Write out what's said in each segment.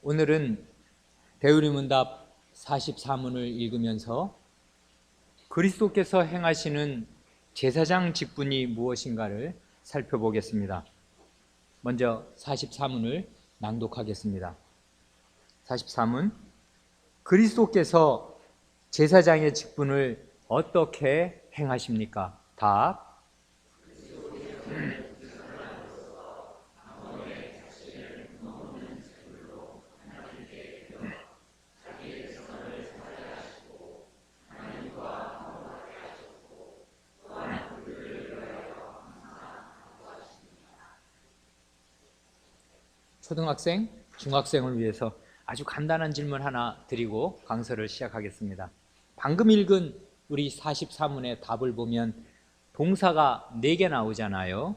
오늘은 대우리문답 44문을 읽으면서 그리스도께서 행하시는 제사장 직분이 무엇인가를 살펴보겠습니다. 먼저 44문을 낭독하겠습니다. 44문. 그리스도께서 제사장의 직분을 어떻게 행하십니까? 답. 초등학생, 중학생을 위해서 아주 간단한 질문 하나 드리고 강서를 시작하겠습니다. 방금 읽은 우리 44문의 답을 보면 동사가 4개 나오잖아요.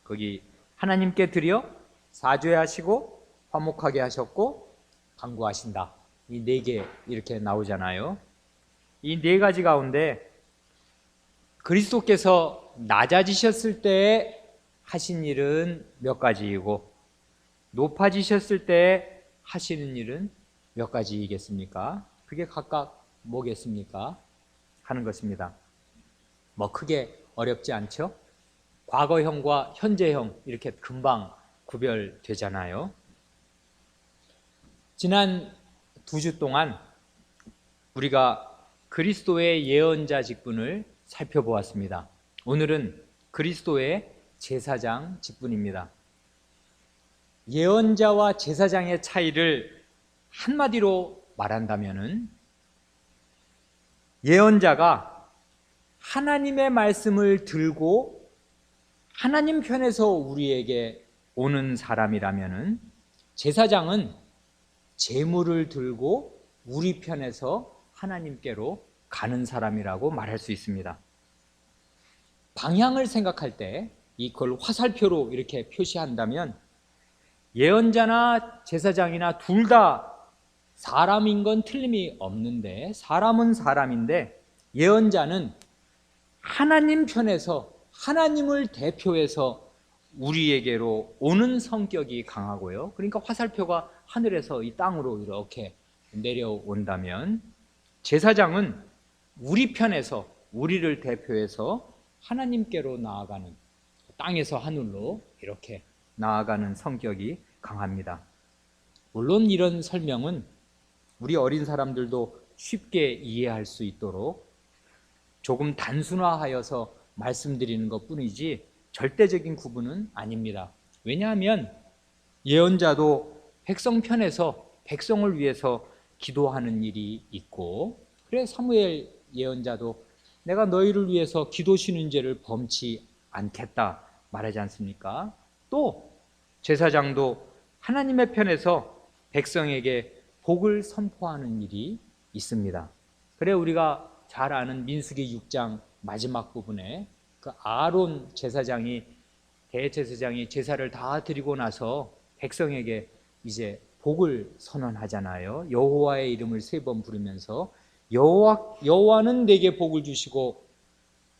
거기 하나님께 드려 사죄하시고 화목하게 하셨고 간구하신다. 이 4개 이렇게 나오잖아요. 이 4가지 가운데 그리스도께서 낮아지셨을 때 하신 일은 몇 가지이고 높아지셨을 때 하시는 일은 몇 가지이겠습니까? 그게 각각 뭐겠습니까? 하는 것입니다. 뭐 크게 어렵지 않죠? 과거형과 현재형 이렇게 금방 구별되잖아요. 지난 2주 동안 우리가 그리스도의 예언자 직분을 살펴보았습니다. 오늘은 그리스도의 제사장 직분입니다. 예언자와 제사장의 차이를 한마디로 말한다면은 예언자가 하나님의 말씀을 들고 하나님 편에서 우리에게 오는 사람이라면은 제사장은 제물을 들고 우리 편에서 하나님께로 가는 사람이라고 말할 수 있습니다. 방향을 생각할 때 이걸 화살표로 이렇게 표시한다면 예언자나 제사장이나 둘 다 사람인 건 틀림이 없는데 사람은 사람인데 예언자는 하나님 편에서 하나님을 대표해서 우리에게로 오는 성격이 강하고요. 그러니까 화살표가 하늘에서 이 땅으로 이렇게 내려온다면 제사장은 우리 편에서 우리를 대표해서 하나님께로 나아가는 땅에서 하늘로 이렇게 나아가는 성격이 강합니다. 물론 이런 설명은 우리 어린 사람들도 쉽게 이해할 수 있도록 조금 단순화하여서 말씀드리는 것뿐이지 절대적인 구분은 아닙니다. 왜냐하면 예언자도 백성 편에서 백성을 위해서 기도하는 일이 있고, 그래 사무엘 예언자도 내가 너희를 위해서 기도 쉬는 죄를 범치 않겠다 말하지 않습니까? 또 제사장도 하나님의 편에서 백성에게 복을 선포하는 일이 있습니다. 그래 우리가 잘 아는 민수기 6장 마지막 부분에 그 아론 제사장이 대제사장이 제사를 다 드리고 나서 백성에게 이제 복을 선언하잖아요. 여호와의 이름을 3번 부르면서 여호와는 내게 복을 주시고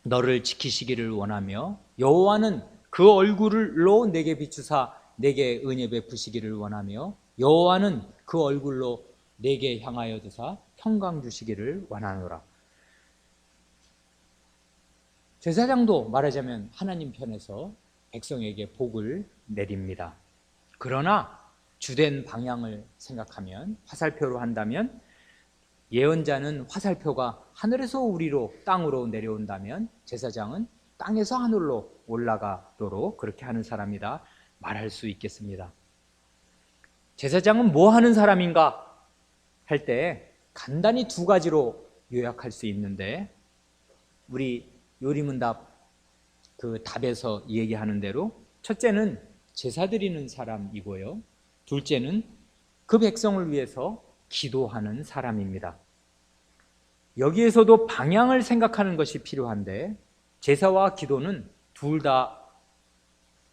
너를 지키시기를 원하며 여호와는 그 얼굴로 내게 비추사 내게 은혜 베푸시기를 원하며 여호와는 그 얼굴로 내게 향하여 드사 평강 주시기를 원하노라. 제사장도 말하자면 하나님 편에서 백성에게 복을 내립니다. 그러나 주된 방향을 생각하면 화살표로 한다면 예언자는 화살표가 하늘에서 우리로 땅으로 내려온다면 제사장은 땅에서 하늘로 올라가도록 그렇게 하는 사람이다 말할 수 있겠습니다. 제사장은 뭐 하는 사람인가 할 때 간단히 2가지로 요약할 수 있는데 우리 요리문답 그 답에서 얘기하는 대로 첫째는 제사 드리는 사람이고요. 둘째는 그 백성을 위해서 기도하는 사람입니다. 여기에서도 방향을 생각하는 것이 필요한데 제사와 기도는 둘 다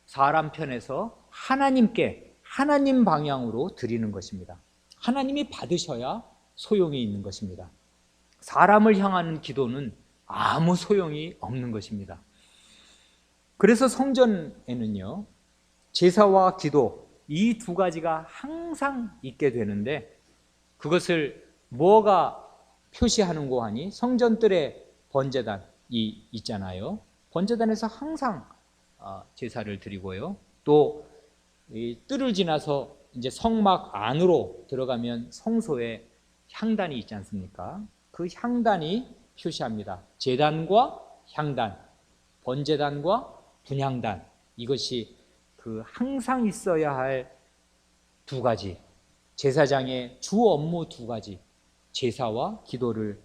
사람 편에서 하나님께 하나님 방향으로 드리는 것입니다. 하나님이 받으셔야 소용이 있는 것입니다. 사람을 향하는 기도는 아무 소용이 없는 것입니다. 그래서 성전에는요 제사와 기도 이 두 가지가 항상 있게 되는데, 그것을 뭐가 표시하는고 하니 성전뜰에 번제단이 있잖아요. 번제단에서 항상 제사를 드리고요. 또 이 뜰을 지나서 이제 성막 안으로 들어가면 성소에 향단이 있지 않습니까? 그 향단이 표시합니다. 제단과 향단, 번제단과 분향단, 이것이 그 항상 있어야 할 두 가지, 제사장의 주 업무 두 가지, 제사와 기도를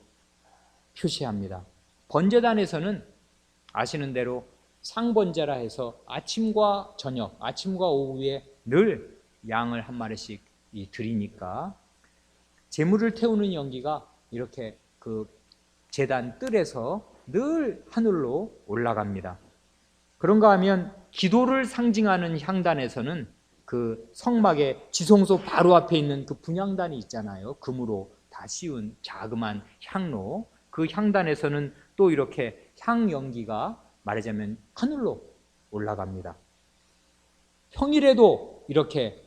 표시합니다. 번제단에서는 아시는 대로 상번제라 해서 아침과 저녁, 아침과 오후에 늘 양을 한 마리씩 드리니까 제물을 태우는 연기가 이렇게 그 제단 뜰에서 늘 하늘로 올라갑니다. 그런가 하면 기도를 상징하는 향단에서는 그 성막의 지성소 바로 앞에 있는 그 분향단이 있잖아요. 금으로 다 씌운 자그마한 향로, 그 향단에서는 또 이렇게 향 연기가 말하자면 하늘로 올라갑니다. 평일에도 이렇게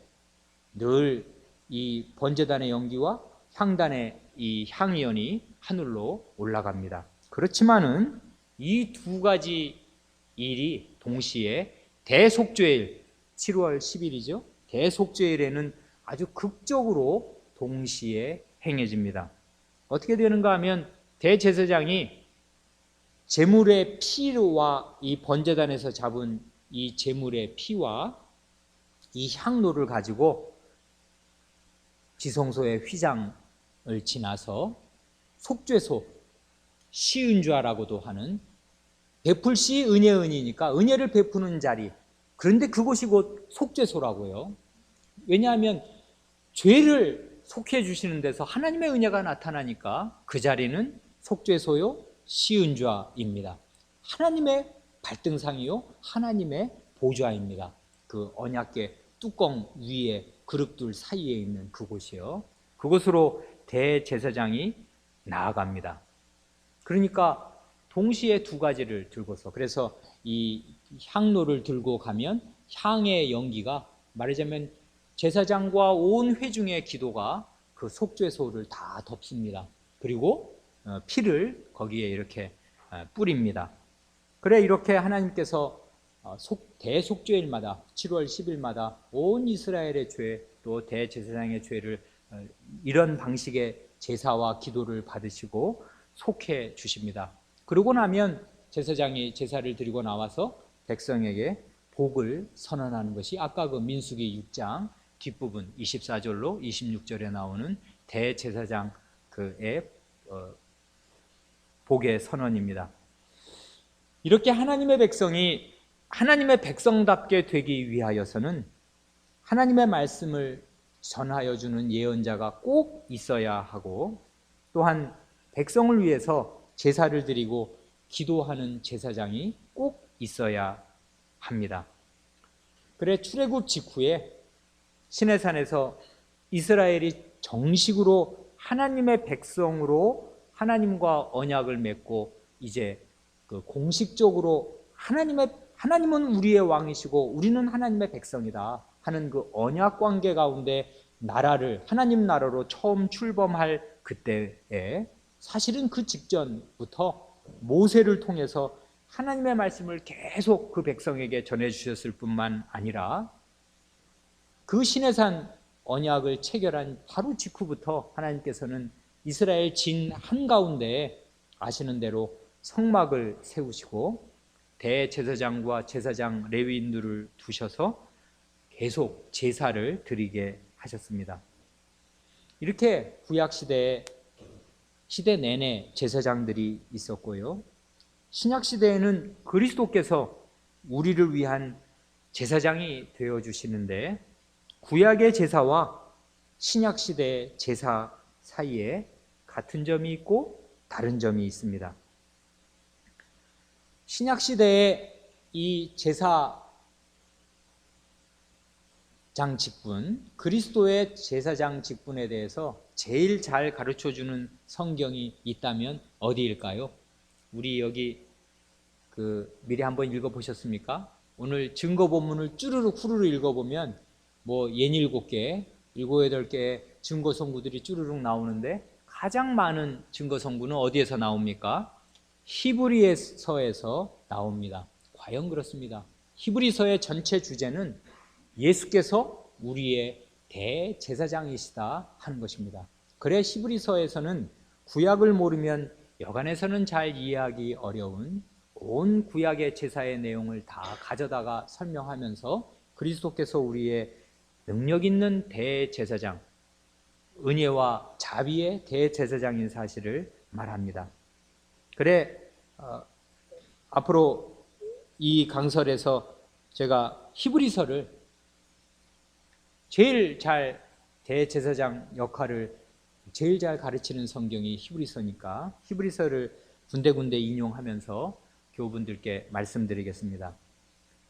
늘 이 번제단의 연기와 향단의 이 향연이 하늘로 올라갑니다. 그렇지만은 이 두 가지 일이 동시에 대속죄일 7월 10일이죠. 대속죄일에는 아주 극적으로 동시에 행해집니다. 어떻게 되는가 하면 대제사장이 제물의 피와 이 번제단에서 잡은 이 제물의 피와 이 향로를 가지고 지성소의 휘장을 지나서 속죄소, 시은좌라고도 하는, 베풀시 은혜이니까 은혜를 베푸는 자리, 그런데 그곳이 곧 속죄소라고요. 왜냐하면 죄를 속해 주시는 데서 하나님의 은혜가 나타나니까 그 자리는 속죄소요 시은좌입니다. 하나님의 발등상이요 하나님의 보좌입니다. 그 언약궤 뚜껑 위에 그릇들 사이에 있는 그곳이요, 그곳으로 대제사장이 나아갑니다. 그러니까 동시에 두 가지를 들고서, 그래서 이 향로를 들고 가면 향의 연기가 말하자면 제사장과 온 회중의 기도가 그 속죄소를 다 덮습니다. 그리고 피를 거기에 이렇게 뿌립니다. 그래 이렇게 하나님께서 대속죄일마다 7월 10일마다 온 이스라엘의 죄, 또 대제사장의 죄를 이런 방식의 제사와 기도를 받으시고 속해 주십니다. 그러고 나면 제사장이 제사를 드리고 나와서 백성에게 복을 선언하는 것이 아까 그 민수기 6장 뒷부분 24절로 26절에 나오는 대제사장 그의 복의 선언입니다. 이렇게 하나님의 백성이 하나님의 백성답게 되기 위하여서는 하나님의 말씀을 전하여 주는 예언자가 꼭 있어야 하고, 또한 백성을 위해서 제사를 드리고 기도하는 제사장이 꼭 있어야 합니다. 그래 출애굽 직후에 시내산에서 이스라엘이 정식으로 하나님의 백성으로 하나님과 언약을 맺고 이제 그 공식적으로 하나님은 우리의 왕이시고 우리는 하나님의 백성이다 하는 그 언약 관계 가운데 하나님 나라로 처음 출범할 그때에, 사실은 그 직전부터 모세를 통해서 하나님의 말씀을 계속 그 백성에게 전해주셨을 뿐만 아니라 그 시내산 언약을 체결한 바로 직후부터 하나님께서는 이스라엘 진 한가운데에 아시는 대로 성막을 세우시고 대제사장과 제사장 레위인들을 두셔서 계속 제사를 드리게 하셨습니다. 이렇게 구약시대에 시대 내내 제사장들이 있었고요, 신약시대에는 그리스도께서 우리를 위한 제사장이 되어주시는데 구약의 제사와 신약시대의 제사 사이에 같은 점이 있고 다른 점이 있습니다. 신약시대의 이 제사장 직분, 그리스도의 제사장 직분에 대해서 제일 잘 가르쳐주는 성경이 있다면 어디일까요? 우리 여기 미리 한번 읽어보셨습니까? 오늘 증거 본문을 쭈르륵 후루룩 읽어보면 뭐 67개, 7, 8개 증거 성구들이 쭈르륵 나오는데 가장 많은 증거 성구는 어디에서 나옵니까? 히브리서에서 나옵니다. 과연 그렇습니다. 히브리서의 전체 주제는 예수께서 우리의 대제사장이시다 하는 것입니다. 그래 히브리서에서는 구약을 모르면 여간에서는 잘 이해하기 어려운 온 구약의 제사의 내용을 다 가져다가 설명하면서 그리스도께서 우리의 능력 있는 대제사장, 은혜와 자비의 대제사장인 사실을 말합니다. 그래 앞으로 이 강설에서 제가 히브리서를 제일 잘 대제사장 역할을 제일 잘 가르치는 성경이 히브리서니까 히브리서를 군데군데 인용하면서 교우분들께 말씀드리겠습니다.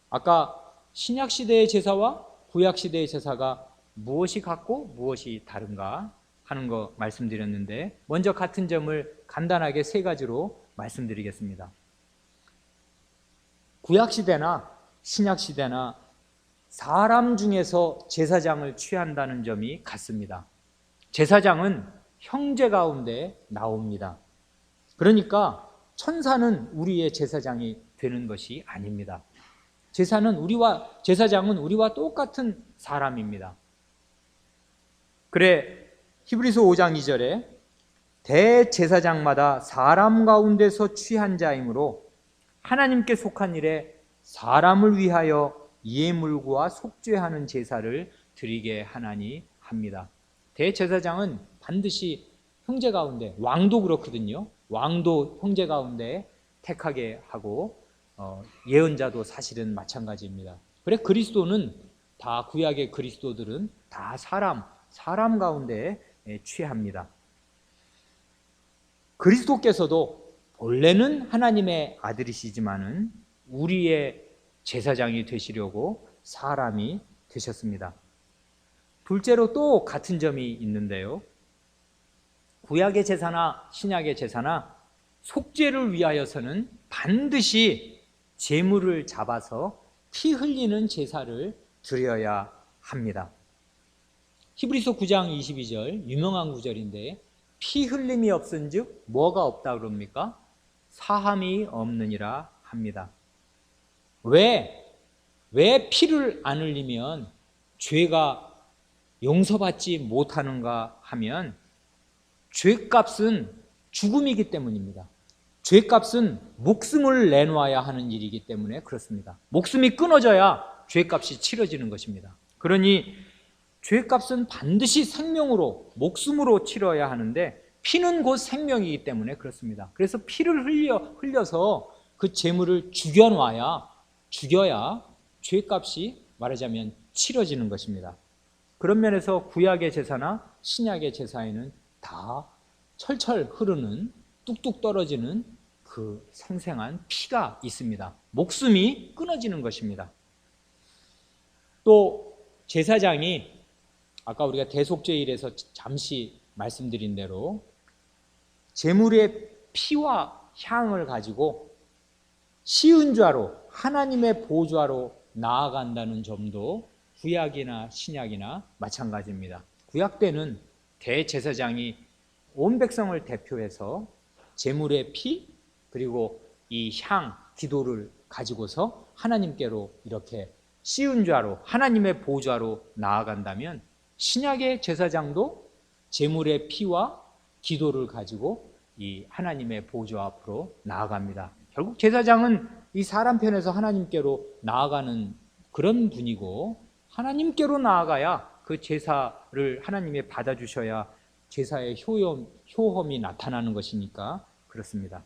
아까 신약시대의 제사와 구약시대의 제사가 무엇이 같고 무엇이 다른가 하는 거 말씀드렸는데 먼저 같은 점을 간단하게 세 가지로 말씀드리겠습니다. 구약시대나 신약시대나 사람 중에서 제사장을 취한다는 점이 같습니다. 제사장은 형제 가운데 나옵니다. 그러니까 천사는 우리의 제사장이 되는 것이 아닙니다. 제사장은 우리와 똑같은 사람입니다. 그래 히브리서 5장 2절에 대제사장마다 사람 가운데서 취한 자이므로 하나님께 속한 일에 사람을 위하여 예물과 속죄하는 제사를 드리게 하나니 합니다. 대제사장은 반드시 형제 가운데, 왕도 그렇거든요. 왕도 형제 가운데 택하게 하고 예언자도 사실은 마찬가지입니다. 그래 그리스도는 다 구약의 그리스도들은 다 사람 가운데 취합니다. 그리스도께서도 본래는 하나님의 아들이시지만은 우리의 제사장이 되시려고 사람이 되셨습니다. 둘째로 또 같은 점이 있는데요. 구약의 제사나 신약의 제사나 속죄를 위하여서는 반드시 제물을 잡아서 피 흘리는 제사를 드려야 합니다. 히브리서 9장 22절 유명한 구절인데 피 흘림이 없은즉 뭐가 없다 그럽니까? 사함이 없느니라 합니다. 왜 피를 안 흘리면 죄가 용서받지 못하는가 하면 죄값은 죽음이기 때문입니다. 죄값은 목숨을 내놓아야 하는 일이기 때문에 그렇습니다. 목숨이 끊어져야 죄값이 치러지는 것입니다. 그러니 죄값은 반드시 생명으로, 목숨으로 치러야 하는데 피는 곧 생명이기 때문에 그렇습니다. 그래서 피를 흘려서 그 재물을 죽여야 죄값이 말하자면 치러지는 것입니다. 그런 면에서 구약의 제사나 신약의 제사에는 다 철철 흐르는 뚝뚝 떨어지는 그 생생한 피가 있습니다. 목숨이 끊어지는 것입니다. 또 제사장이 아까 우리가 대속죄일에서 잠시 말씀드린 대로 제물의 피와 향을 가지고 시은좌로 하나님의 보좌로 나아간다는 점도 구약이나 신약이나 마찬가지입니다. 구약 때는 대제사장이 온 백성을 대표해서 제물의 피 그리고 이 향, 기도를 가지고서 하나님께로 이렇게 시은좌로 하나님의 보좌로 나아간다면 신약의 제사장도 제물의 피와 기도를 가지고 이 하나님의 보좌 앞으로 나아갑니다. 결국 제사장은 이 사람 편에서 하나님께로 나아가는 그런 분이고 하나님께로 나아가야 그 제사를 하나님이 받아주셔야 제사의 효험이 나타나는 것이니까 그렇습니다.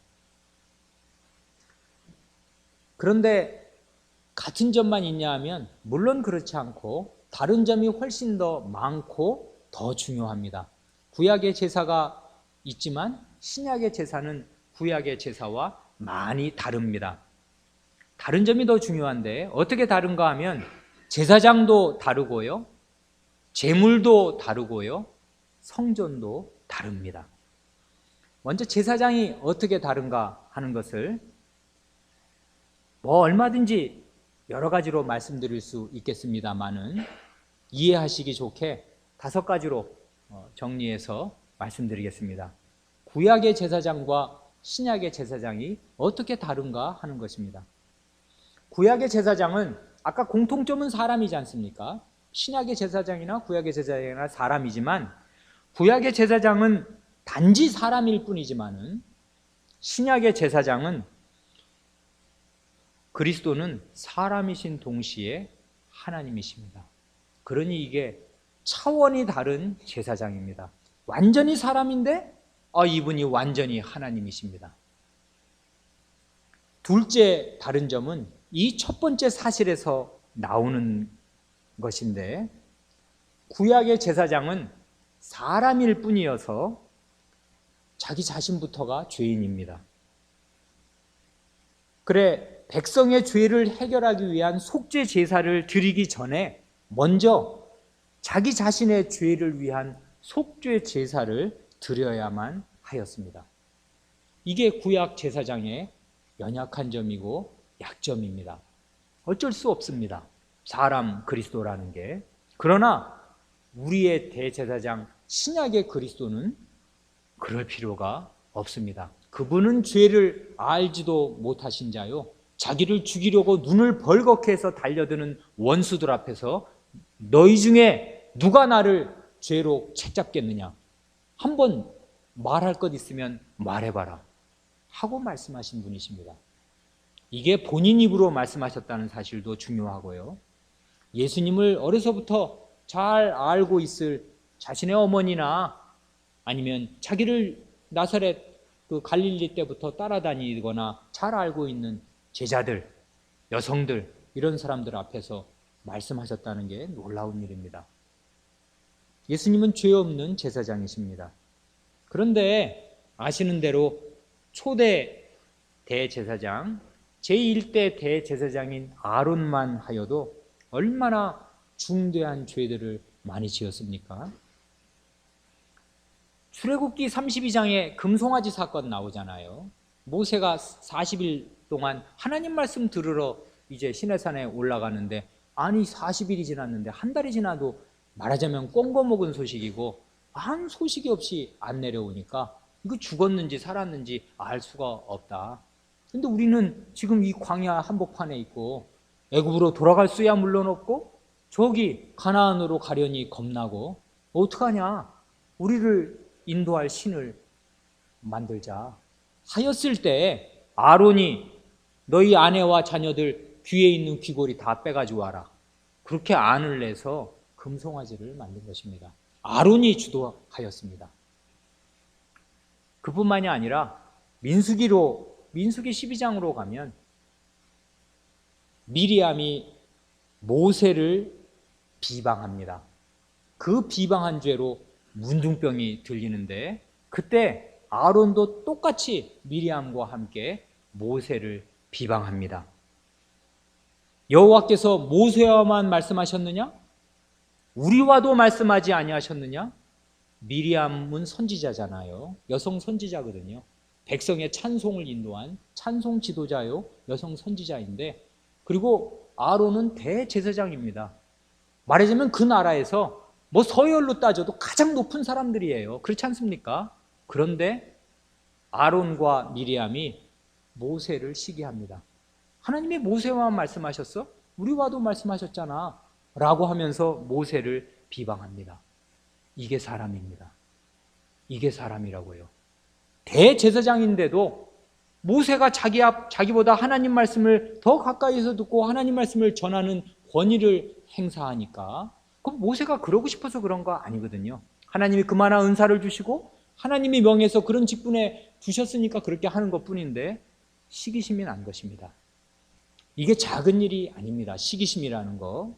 그런데 같은 점만 있냐 하면 물론 그렇지 않고 다른 점이 훨씬 더 많고 더 중요합니다. 구약의 제사가 있지만 신약의 제사는 구약의 제사와 많이 다릅니다. 다른 점이 더 중요한데 어떻게 다른가 하면 제사장도 다르고요, 제물도 다르고요, 성전도 다릅니다. 먼저 제사장이 어떻게 다른가 하는 것을 얼마든지 여러 가지로 말씀드릴 수 있겠습니다만은 이해하시기 좋게 5가지로 정리해서 말씀드리겠습니다. 구약의 제사장과 신약의 제사장이 어떻게 다른가 하는 것입니다. 구약의 제사장은 아까 공통점은 사람이지 않습니까? 신약의 제사장이나 구약의 제사장이나 사람이지만, 구약의 제사장은 단지 사람일 뿐이지만은 신약의 제사장은, 그리스도는 사람이신 동시에 하나님이십니다. 그러니 이게 차원이 다른 제사장입니다. 완전히 사람인데 이분이 완전히 하나님이십니다. 둘째 다른 점은 이 첫 번째 사실에서 나오는 것인데, 구약의 제사장은 사람일 뿐이어서 자기 자신부터가 죄인입니다. 그래, 백성의 죄를 해결하기 위한 속죄 제사를 드리기 전에 먼저 자기 자신의 죄를 위한 속죄 제사를 드려야만 하였습니다. 이게 구약 제사장의 연약한 점이고 약점입니다. 어쩔 수 없습니다. 사람 그리스도라는 게. 그러나 우리의 대제사장 신약의 그리스도는 그럴 필요가 없습니다. 그분은 죄를 알지도 못하신 자요, 자기를 죽이려고 눈을 벌겋게 해서 달려드는 원수들 앞에서 너희 중에 누가 나를 죄로 책잡겠느냐, 한번 말할 것 있으면 말해봐라 하고 말씀하신 분이십니다. 이게 본인 입으로 말씀하셨다는 사실도 중요하고요, 예수님을 어려서부터 잘 알고 있을 자신의 어머니나 아니면 자기를 나사렛 그 갈릴리 때부터 따라다니거나 잘 알고 있는 제자들, 여성들, 이런 사람들 앞에서 말씀하셨다는 게 놀라운 일입니다. 예수님은 죄 없는 제사장이십니다. 그런데 아시는 대로 초대 대제사장, 제1대 대제사장인 아론만 하여도 얼마나 중대한 죄들을 많이 지었습니까? 출애굽기 32장에 금송아지 사건 나오잖아요. 모세가 40일 동안 하나님 말씀 들으러 이제 시내산에 올라가는데, 아니 40일이 지났는데 한 달이 지나도 말하자면 꽁거 먹은 소식이고 아무 소식이 없이 안 내려오니까 이거 죽었는지 살았는지 알 수가 없다. 근데 우리는 지금 이 광야 한복판에 있고 애굽으로 돌아갈 수야 물론 없고 저기 가나안으로 가려니 겁나고 어떡하냐, 우리를 인도할 신을 만들자 하였을 때, 아론이 너희 아내와 자녀들 귀에 있는 귀고리 다 빼가지고 와라, 그렇게 안을 내서 금송아지를 만든 것입니다. 아론이 주도하였습니다. 그뿐만이 아니라 민수기 12장으로 가면 미리암이 모세를 비방합니다. 그 비방한 죄로 문둥병이 들리는데, 그때 아론도 똑같이 미리암과 함께 모세를 비방합니다. 여호와께서 모세와만 말씀하셨느냐? 우리와도 말씀하지 아니하셨느냐? 미리암은 선지자잖아요. 여성 선지자거든요. 백성의 찬송을 인도한 찬송 지도자요, 여성 선지자인데, 그리고 아론은 대제사장입니다. 말하자면 그 나라에서 뭐 서열로 따져도 가장 높은 사람들이에요. 그렇지 않습니까? 그런데 아론과 미리암이 모세를 시기합니다. 하나님이 모세와만 말씀하셨어? 우리와도 말씀하셨잖아 라고 하면서 모세를 비방합니다. 이게 사람입니다. 이게 사람이라고요. 대제사장인데도 모세가 자기보다 하나님 말씀을 더 가까이서 듣고 하나님 말씀을 전하는 권위를 행사하니까, 그럼 모세가 그러고 싶어서 그런 거 아니거든요. 하나님이 그만한 은사를 주시고 하나님이 명해서 그런 직분에 두셨으니까 그렇게 하는 것뿐인데 시기심이 난 것입니다. 이게 작은 일이 아닙니다. 시기심이라는 거.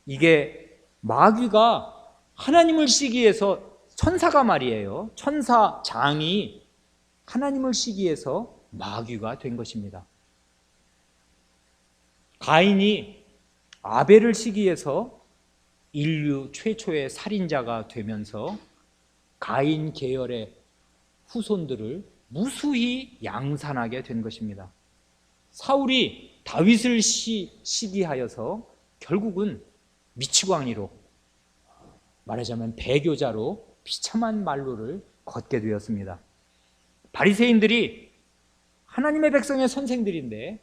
이게 마귀가 하나님을 시기해서, 천사가 말이에요, 천사장이 하나님을 시기해서 마귀가 된 것입니다. 가인이 아벨을 시기해서 인류 최초의 살인자가 되면서 가인 계열의 후손들을 무수히 양산하게 된 것입니다. 사울이 다윗을 시기하여서 결국은 미치광이로, 말하자면 배교자로 비참한 말로를 걷게 되었습니다. 바리새인들이 하나님의 백성의 선생들인데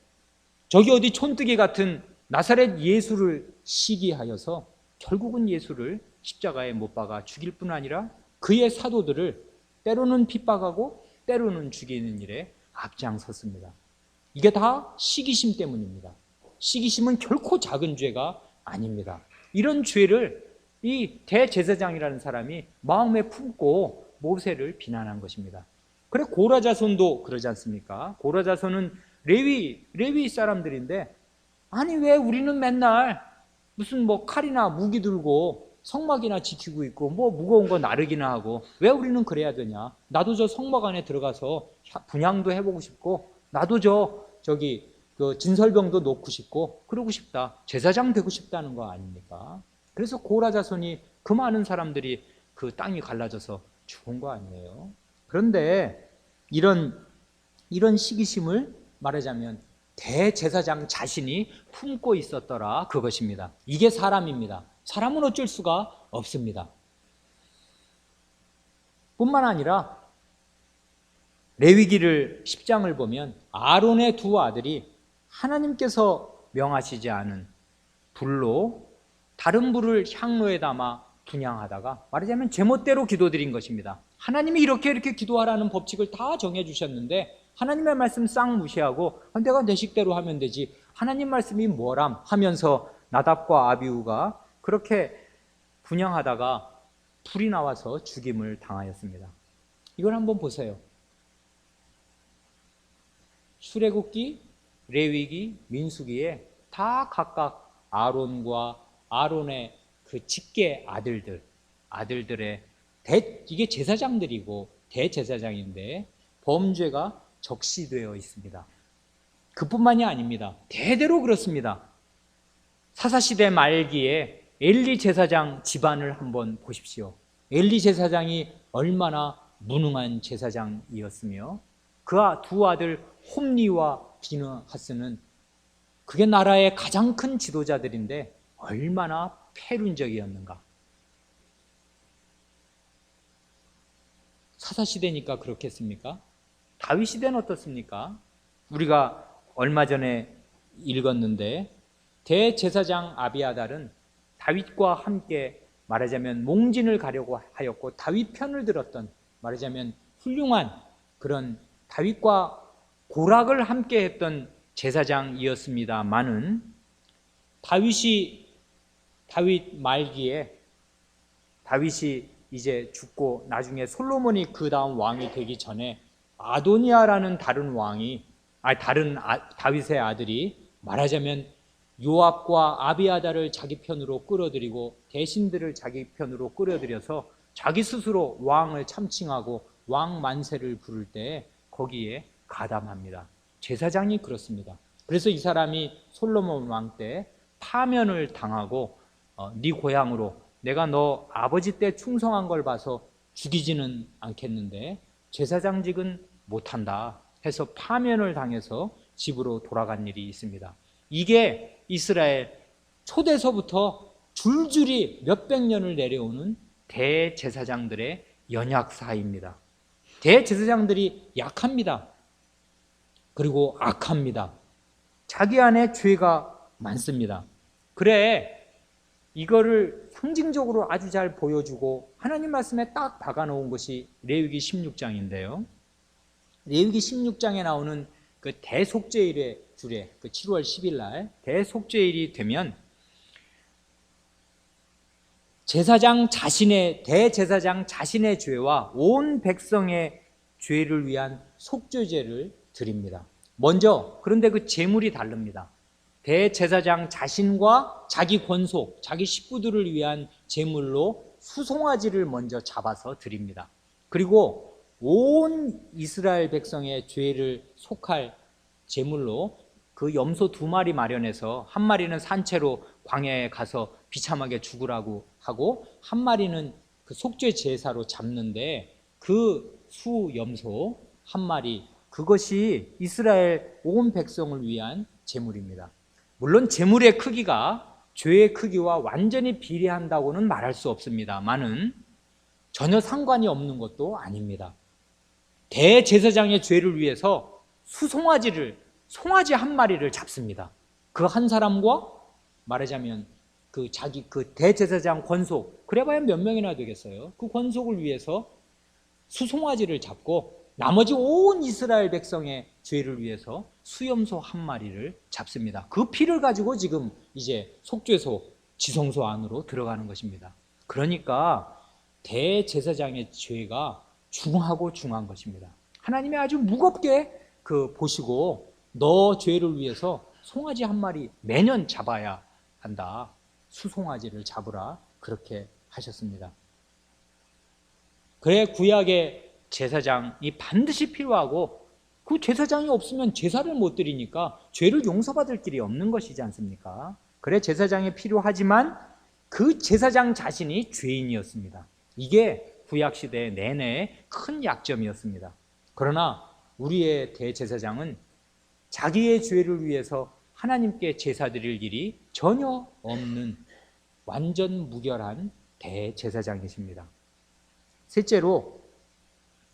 저기 어디 촌뜨기 같은 나사렛 예수를 시기하여서 결국은 예수를 십자가에 못 박아 죽일 뿐 아니라 그의 사도들을 때로는 핍박하고 때로는 죽이는 일에 앞장섰습니다. 이게 다 시기심 때문입니다. 시기심은 결코 작은 죄가 아닙니다. 이런 죄를 이 대제사장이라는 사람이 마음에 품고 모세를 비난한 것입니다. 그래 고라 자손도 그러지 않습니까? 고라 자손은 레위 사람들인데 아니 왜 우리는 맨날 무슨 뭐 칼이나 무기 들고 성막이나 지키고 있고 뭐 무거운 거 나르기나 하고 왜 우리는 그래야 되냐? 나도 저 성막 안에 들어가서 분향도 해보고 싶고 나도 저기 그 진설병도 놓고 싶고 그러고 싶다. 제사장 되고 싶다는 거 아닙니까? 그래서 고라 자손이 그 많은 사람들이 그 땅이 갈라져서 죽은 거 아니에요? 그런데 이런 시기심을 말하자면 대제사장 자신이 품고 있었더라 그것입니다. 이게 사람입니다. 사람은 어쩔 수가 없습니다. 뿐만 아니라 레위기를 10장을 보면 아론의 두 아들이 하나님께서 명하시지 않은 불로 다른 불을 향로에 담아 분향하다가 말하자면 제멋대로 기도드린 것입니다. 하나님이 이렇게 기도하라는 법칙을 다 정해주셨는데 하나님의 말씀 싹 무시하고 내가 내 식대로 하면 되지 하나님 말씀이 뭐람 하면서 나답과 아비후가 그렇게 분향하다가 불이 나와서 죽임을 당하였습니다. 이걸 한번 보세요. 출애굽기, 레위기, 민수기에 다 각각 아론과 아론의 그 직계 아들들의 이게 제사장들이고 대제사장인데 범죄가 적시되어 있습니다. 그뿐만이 아닙니다. 대대로 그렇습니다. 사사시대 말기에 엘리 제사장 집안을 한번 보십시오. 엘리 제사장이 얼마나 무능한 제사장이었으며 그 두 아들 홈리와 비느하스는 그게 나라의 가장 큰 지도자들인데 얼마나 패륜적이었는가. 사사시대니까 그렇겠습니까? 다윗시대는 어떻습니까? 우리가 얼마 전에 읽었는데 대제사장 아비아달은 다윗과 함께 말하자면 몽진을 가려고 하였고 다윗 편을 들었던 말하자면 훌륭한 그런 다윗과 고락을 함께 했던 제사장이었습니다마는 다윗 말기에 다윗이 이제 죽고 나중에 솔로몬이 그 다음 왕이 되기 전에 아도니아라는 다른 다윗의 아들이 말하자면 요압과 아비아달을 자기 편으로 끌어들이고 대신들을 자기 편으로 끌어들여서 자기 스스로 왕을 참칭하고 왕 만세를 부를 때 거기에 가담합니다. 제사장이 그렇습니다. 그래서 이 사람이 솔로몬 왕 때 파면을 당하고 네 고향으로 내가 너 아버지 때 충성한 걸 봐서 죽이지는 않겠는데 제사장직은 못한다 해서 파면을 당해서 집으로 돌아간 일이 있습니다. 이게 이스라엘 초대서부터 줄줄이 몇백 년을 내려오는 대제사장들의 연약사입니다. 대제사장들이 약합니다. 그리고 악합니다. 자기 안에 죄가 많습니다. 그래 이거를 상징적으로 아주 잘 보여주고 하나님 말씀에 딱 박아놓은 것이 레위기 16장인데요. 레위기 16장에 나오는 그 대속죄일의 주례, 그 7월 10일 날 대속죄일이 되면 대제사장 자신의 죄와 온 백성의 죄를 위한 속죄제를 드립니다. 먼저 그런데 그 제물이 다릅니다. 대제사장 자신과 자기 권속, 자기 식구들을 위한 제물로 수송아지를 먼저 잡아서 드립니다. 그리고 온 이스라엘 백성의 죄를 속할 제물로 그 염소 2마리 마련해서 한 마리는 산채로 광야에 가서 비참하게 죽으라고 하고 한 마리는 그 속죄 제사로 잡는데 그 수 염소 한 마리 그것이 이스라엘 온 백성을 위한 제물입니다. 물론 제물의 크기가 죄의 크기와 완전히 비례한다고는 말할 수 없습니다만은 전혀 상관이 없는 것도 아닙니다. 대제사장의 죄를 위해서 송아지 한 마리를 잡습니다. 그 한 사람과 말하자면 그 대제사장 권속, 그래봐야 몇 명이나 되겠어요. 그 권속을 위해서 수송아지를 잡고 나머지 온 이스라엘 백성의 죄를 위해서 수염소 한 마리를 잡습니다. 그 피를 가지고 지금 이제 속죄소, 지성소 안으로 들어가는 것입니다. 그러니까 대제사장의 죄가 중하고 중한 것입니다. 하나님이 아주 무겁게 보시고 너 죄를 위해서 송아지 한 마리 매년 잡아야 한다. 수송아지를 잡으라 그렇게 하셨습니다. 그래 구약의 제사장이 반드시 필요하고 그 제사장이 없으면 제사를 못 드리니까 죄를 용서받을 길이 없는 것이지 않습니까? 그래 제사장이 필요하지만 그 제사장 자신이 죄인이었습니다. 이게 구약시대 내내 큰 약점이었습니다. 그러나 우리의 대제사장은 자기의 죄를 위해서 하나님께 제사 드릴 일이 전혀 없는 완전 무결한 대제사장이십니다. 셋째로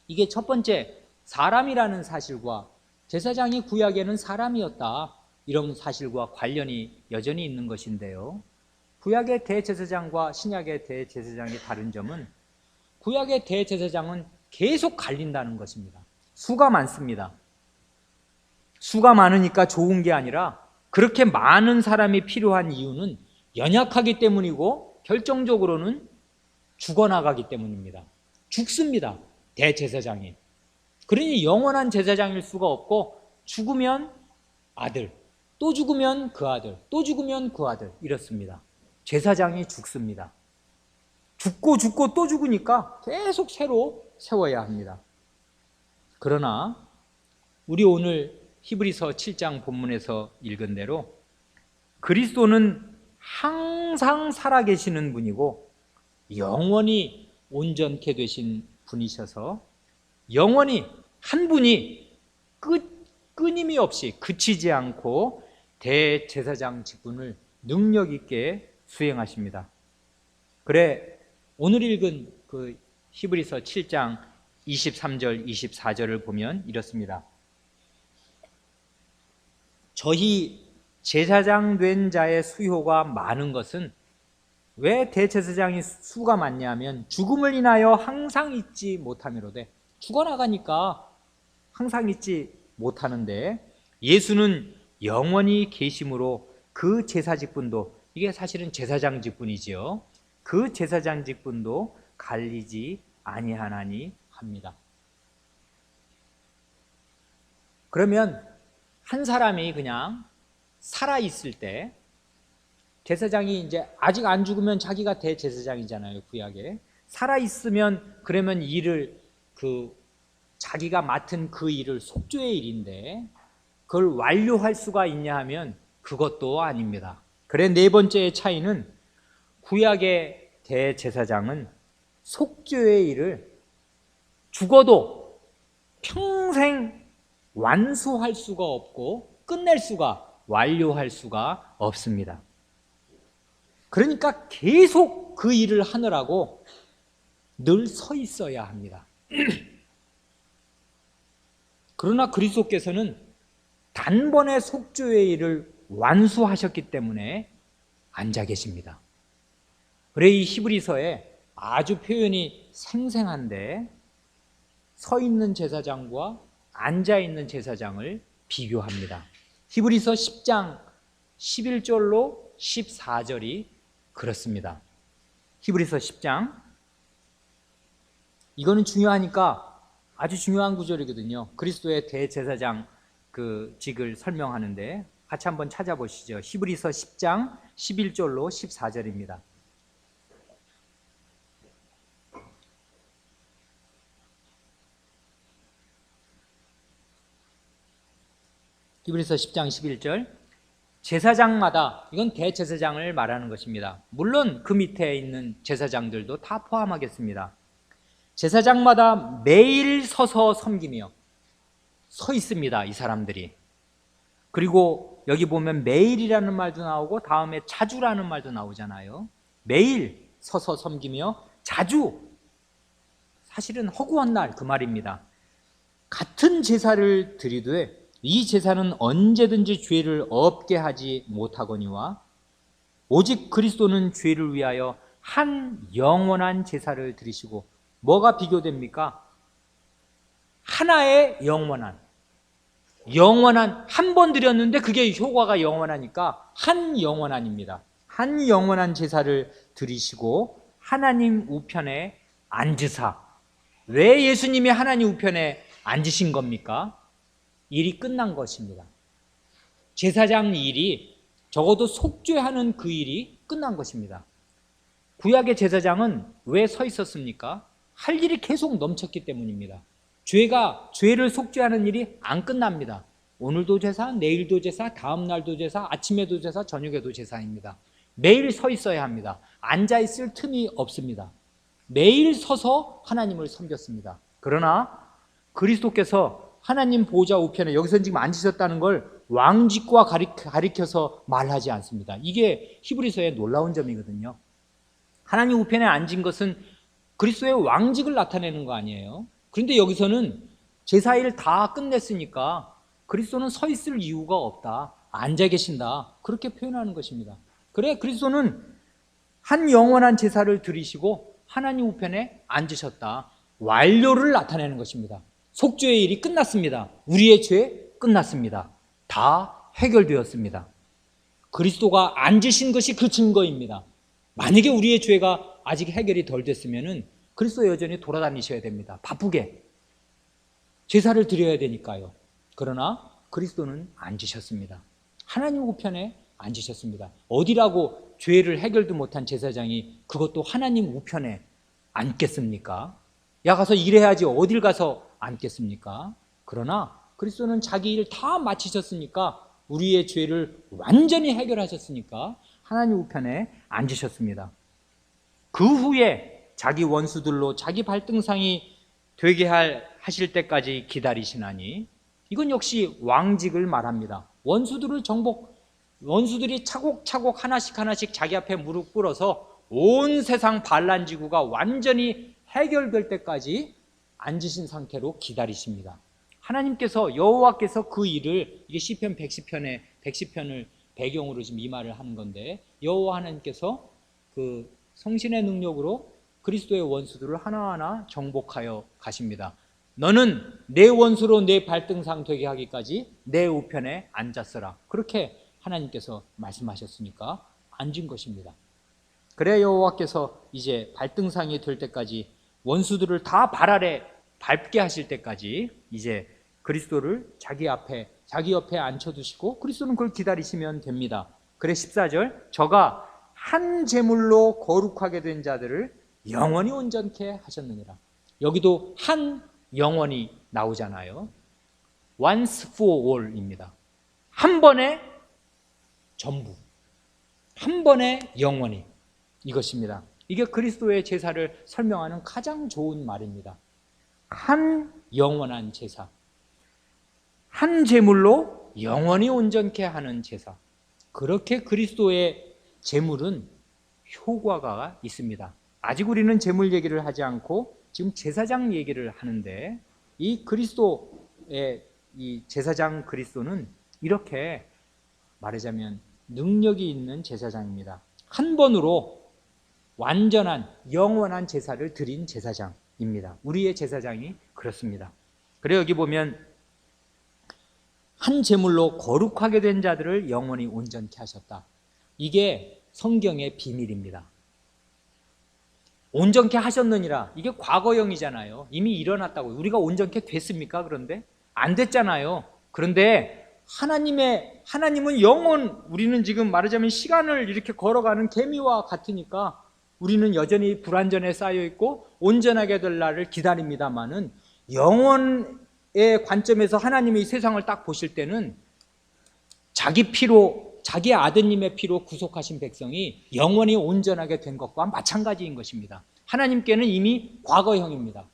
이게 첫 번째 사람이라는 사실과 제사장이 구약에는 사람이었다 이런 사실과 관련이 여전히 있는 것인데요. 구약의 대제사장과 신약의 대제사장의 다른 점은 구약의 대제사장은 계속 갈린다는 것입니다. 수가 많습니다. 수가 많으니까 좋은 게 아니라 그렇게 많은 사람이 필요한 이유는 연약하기 때문이고 결정적으로는 죽어나가기 때문입니다. 죽습니다. 대제사장이. 그러니 영원한 제사장일 수가 없고 죽으면 아들, 또 죽으면 그 아들, 또 죽으면 그 아들 이렇습니다. 제사장이 죽습니다. 죽고 또 죽으니까 계속 새로 세워야 합니다. 그러나 우리 오늘 히브리서 7장 본문에서 읽은 대로 그리스도는 항상 살아계시는 분이고 영원히 온전케 되신 분이셔서 영원히 한 분이 끊임이 없이 그치지 않고 대제사장 직분을 능력 있게 수행하십니다. 그래 오늘 읽은 그 히브리서 7장 23절 24절을 보면 이렇습니다. 저희 제사장 된 자의 수효가 많은 것은 왜 대제사장이 수가 많냐면 죽음을 인하여 항상 잊지 못함이로되 죽어나가니까 항상 잊지 못하는데 예수는 영원히 계심으로 그 제사 직분도 이게 사실은 제사장 직분이지요. 그 제사장 직분도 갈리지 아니하나니 합니다. 그러면 한 사람이 그냥 살아있을 때 제사장이 이제 아직 안 죽으면 자기가 대제사장이잖아요. 구약에 살아있으면 그러면 일을 자기가 맡은 그 일을 속죄의 일인데 그걸 완료할 수가 있냐 하면 그것도 아닙니다. 그래 네 번째의 차이는 구약의 대제사장은 속죄의 일을 죽어도 평생 완수할 수가 없고 끝낼 수가 완료할 수가 없습니다. 그러니까 계속 그 일을 하느라고 늘 서 있어야 합니다. 그러나 그리스도께서는 단번에 속죄의 일을 완수하셨기 때문에 앉아 계십니다. 그래 이 히브리서에 아주 표현이 생생한데 서 있는 제사장과 앉아 있는 제사장을 비교합니다. 히브리서 10장 11절로 14절이 그렇습니다. 히브리서 10장 이거는 중요하니까 아주 중요한 구절이거든요. 그리스도의 대제사장 그 직을 설명하는데 같이 한번 찾아보시죠. 히브리서 10장 11절로 14절입니다. 히브리서 10장 11절 제사장마다 이건 대제사장을 말하는 것입니다. 물론 그 밑에 있는 제사장들도 다 포함하겠습니다. 제사장마다 매일 서서 섬기며 서 있습니다. 이 사람들이 그리고 여기 보면 매일이라는 말도 나오고 다음에 자주라는 말도 나오잖아요. 매일 서서 섬기며 자주, 사실은 허구한 날 그 말입니다. 같은 제사를 드리되 이 제사는 언제든지 죄를 없게 하지 못하거니와 오직 그리스도는 죄를 위하여 한 영원한 제사를 드리시고, 뭐가 비교됩니까? 하나의 영원한 한 번 드렸는데 그게 효과가 영원하니까 한 영원한입니다. 한 영원한 제사를 드리시고 하나님 우편에 앉으사. 왜 예수님이 하나님 우편에 앉으신 겁니까? 일이 끝난 것입니다. 제사장 일이, 적어도 속죄하는 그 일이 끝난 것입니다. 구약의 제사장은 왜 서 있었습니까? 할 일이 계속 넘쳤기 때문입니다. 죄를 속죄하는 일이 안 끝납니다. 오늘도 제사, 내일도 제사, 다음 날도 제사, 아침에도 제사, 저녁에도 제사입니다. 매일 서 있어야 합니다. 앉아 있을 틈이 없습니다. 매일 서서 하나님을 섬겼습니다. 그러나 그리스도께서 하나님 보좌 우편에, 여기서 지금 앉으셨다는 걸 왕직과 가리켜서 말하지 않습니다. 이게 히브리서의 놀라운 점이거든요. 하나님 우편에 앉은 것은 그리스도의 왕직을 나타내는 거 아니에요. 그런데 여기서는 제사일 다 끝냈으니까 그리스도는 서 있을 이유가 없다, 앉아 계신다, 그렇게 표현하는 것입니다. 그래, 그리스도는 한 영원한 제사를 드리시고 하나님 우편에 앉으셨다, 완료를 나타내는 것입니다. 속죄의 일이 끝났습니다. 우리의 죄 끝났습니다. 다 해결되었습니다. 그리스도가 앉으신 것이 그 증거입니다. 만약에 우리의 죄가 아직 해결이 덜 됐으면 그리스도 여전히 돌아다니셔야 됩니다. 바쁘게 제사를 드려야 되니까요. 그러나 그리스도는 앉으셨습니다. 하나님 우편에 앉으셨습니다. 어디라고 죄를 해결도 못한 제사장이 그것도 하나님 우편에 앉겠습니까? 야, 가서 일해야지 어딜 가서 앉겠습니까? 그러나 그리스도는 자기 일 다 마치셨으니까, 우리의 죄를 완전히 해결하셨으니까 하나님 우편에 앉으셨습니다. 그 후에 자기 원수들로 자기 발등상이 되게 하실 때까지 기다리시나니, 이건 역시 왕직을 말합니다. 원수들이 차곡차곡 하나씩 자기 앞에 무릎 꿇어서 온 세상 반란지구가 완전히 해결될 때까지 앉으신 상태로 기다리십니다. 하나님께서, 여호와께서 그 일을, 이게 시편 110편을 배경으로 지금 이 말을 하는 건데, 여호와 하나님께서 그 성신의 능력으로 그리스도의 원수들을 하나하나 정복하여 가십니다. 너는 내 원수로 내 발등상 되게 하기까지 내 우편에 앉았으라. 그렇게 하나님께서 말씀하셨으니까 앉은 것입니다. 그래, 여호와께서 이제 발등상이 될 때까지, 원수들을 다 발 아래 밟게 하실 때까지 이제 그리스도를 자기 옆에 앉혀두시고 그리스도는 그걸 기다리시면 됩니다. 그래, 14절, 저가 한 제물로 거룩하게 된 자들을 영원히 온전케 하셨느니라. 여기도 한 영원히 나오잖아요. Once for all입니다. 한 번에 전부, 한 번에 영원히, 이것입니다. 이게 그리스도의 제사를 설명하는 가장 좋은 말입니다. 한 영원한 제사, 한 제물로 영원히 온전케 하는 제사. 그렇게 그리스도의 제물은 효과가 있습니다. 아직 우리는 제물 얘기를 하지 않고 지금 제사장 얘기를 하는데, 이 그리스도의, 이 제사장 그리스도는 이렇게 말하자면 능력이 있는 제사장입니다. 한 번으로 완전한 영원한 제사를 드린 제사장입니다. 우리의 제사장이 그렇습니다. 그래, 여기 보면 한 제물로 거룩하게 된 자들을 영원히 온전케 하셨다. 이게 성경의 비밀입니다. 온전케 하셨느니라, 이게 과거형이잖아요. 이미 일어났다고. 우리가 온전케 됐습니까? 그런데 안 됐잖아요. 그런데 하나님은 영원, 우리는 지금 말하자면 시간을 이렇게 걸어가는 개미와 같으니까 우리는 여전히 불완전에 쌓여 있고 온전하게 될 날을 기다립니다만은, 영원의 관점에서 하나님이 이 세상을 딱 보실 때는 자기 피로, 자기 아드님의 피로 구속하신 백성이 영원히 온전하게 된 것과 마찬가지인 것입니다. 하나님께는 이미 과거형입니다.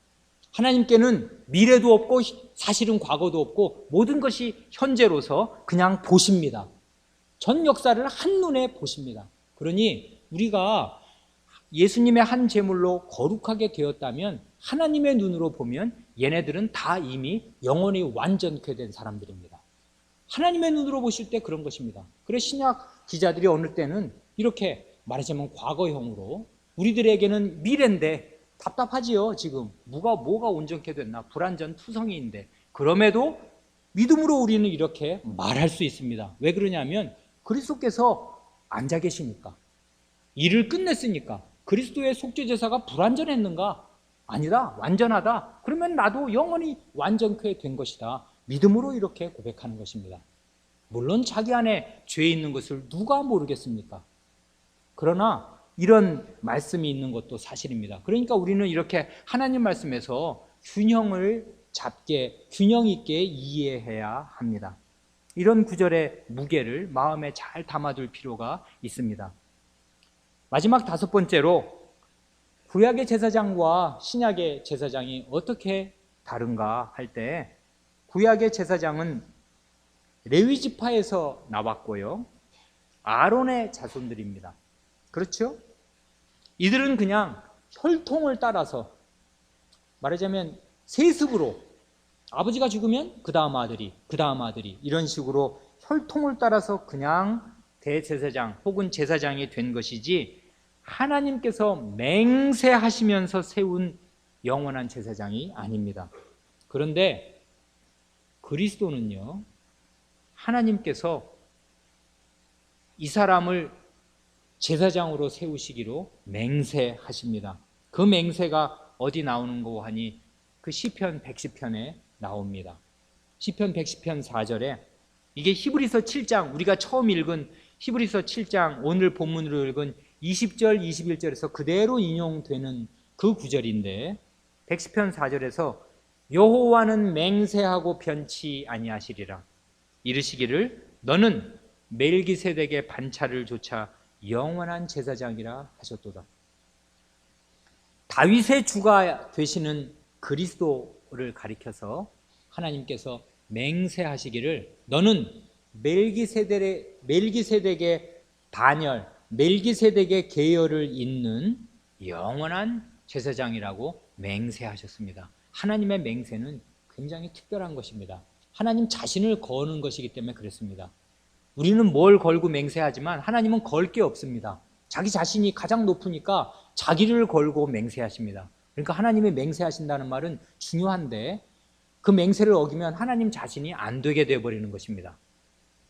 하나님께는 미래도 없고 사실은 과거도 없고 모든 것이 현재로서 그냥 보십니다. 전 역사를 한눈에 보십니다. 그러니 우리가 예수님의 한 제물로 거룩하게 되었다면 하나님의 눈으로 보면 얘네들은 다 이미 영혼이 완전케 된 사람들입니다. 하나님의 눈으로 보실 때 그런 것입니다. 그래서 신약 기자들이 어느 때는 이렇게 말하자면 과거형으로 우리들에게는 미래인데 답답하지요. 지금 뭐가 온전케 됐나 불완전 투성이인데 그럼에도 믿음으로 우리는 이렇게 말할 수 있습니다. 왜 그러냐면 그리스도께서 앉아 계시니까, 일을 끝냈으니까. 그리스도의 속죄제사가 불완전했는가? 아니다, 완전하다. 그러면 나도 영원히 완전케 된 것이다. 믿음으로 이렇게 고백하는 것입니다. 물론 자기 안에 죄 있는 것을 누가 모르겠습니까? 그러나 이런 말씀이 있는 것도 사실입니다. 그러니까 우리는 이렇게 하나님 말씀에서 균형을 잡게, 균형 있게 이해해야 합니다. 이런 구절의 무게를 마음에 잘 담아둘 필요가 있습니다. 마지막 5번째로 구약의 제사장과 신약의 제사장이 어떻게 다른가 할 때 구약의 제사장은 레위 지파에서 나왔고요. 아론의 자손들입니다. 그렇죠? 이들은 그냥 혈통을 따라서 말하자면 세습으로 아버지가 죽으면 그 다음 아들이 이런 식으로 혈통을 따라서 그냥 대제사장 혹은 제사장이 된 것이지 하나님께서 맹세하시면서 세운 영원한 제사장이 아닙니다. 그런데 그리스도는요, 하나님께서 이 사람을 제사장으로 세우시기로 맹세하십니다. 그 맹세가 어디 나오는고 하니 그 시편 110편에 나옵니다. 시편 110편 4절에 이게 히브리서 7장, 우리가 처음 읽은 히브리서 7장 오늘 본문으로 읽은 20절 21절에서 그대로 인용되는 그 구절인데 110편 4절에서 여호와는 맹세하고 변치 아니하시리라 이르시기를 너는 멜기세덱의 반차를 조차 영원한 제사장이라 하셨도다. 다윗의 주가 되시는 그리스도를 가리켜서 하나님께서 맹세하시기를 너는 멜기세덱의 반열, 멜기세덱의 계열을 잇는 영원한 제사장이라고 맹세하셨습니다. 하나님의 맹세는 굉장히 특별한 것입니다. 하나님 자신을 거는 것이기 때문에 그렇습니다. 우리는 뭘 걸고 맹세하지만 하나님은 걸 게 없습니다. 자기 자신이 가장 높으니까 자기를 걸고 맹세하십니다. 그러니까 하나님이 맹세하신다는 말은 중요한데 그 맹세를 어기면 하나님 자신이 안 되게 되어버리는 것입니다.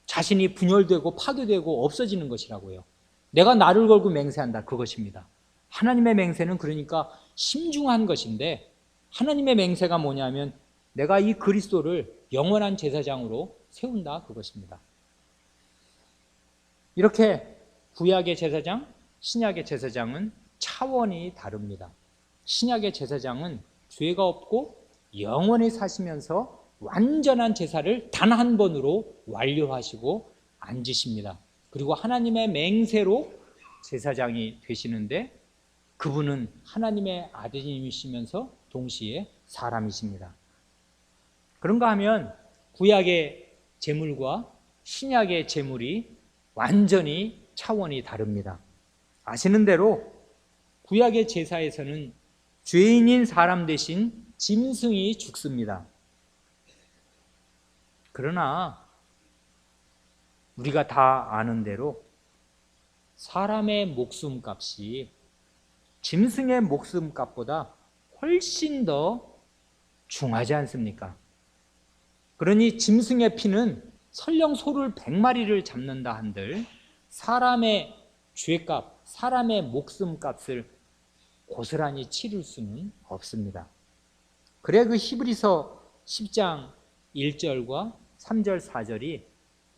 자신이 분열되고 파괴되고 없어지는 것이라고요. 내가 나를 걸고 맹세한다, 그것입니다. 하나님의 맹세는 그러니까 심중한 것인데 하나님의 맹세가 뭐냐면 내가 이 그리스도를 영원한 제사장으로 세운다, 그것입니다. 이렇게 구약의 제사장, 신약의 제사장은 차원이 다릅니다. 신약의 제사장은 죄가 없고 영원히 사시면서 완전한 제사를 단 한 번으로 완료하시고 앉으십니다. 그리고 하나님의 맹세로 제사장이 되시는데 그분은 하나님의 아드님이시면서 동시에 사람이십니다. 그런가 하면 구약의 제물과 신약의 제물이 완전히 차원이 다릅니다. 아시는 대로 구약의 제사에서는 죄인인 사람 대신 짐승이 죽습니다. 그러나 우리가 다 아는 대로 사람의 목숨값이 짐승의 목숨값보다 훨씬 더 중하지 않습니까? 그러니 짐승의 피는 설령 소를 100마리를 잡는다 한들 사람의 죄값, 사람의 목숨값을 고스란히 치를 수는 없습니다. 그래 그 히브리서 10장 1절과 3절 4절이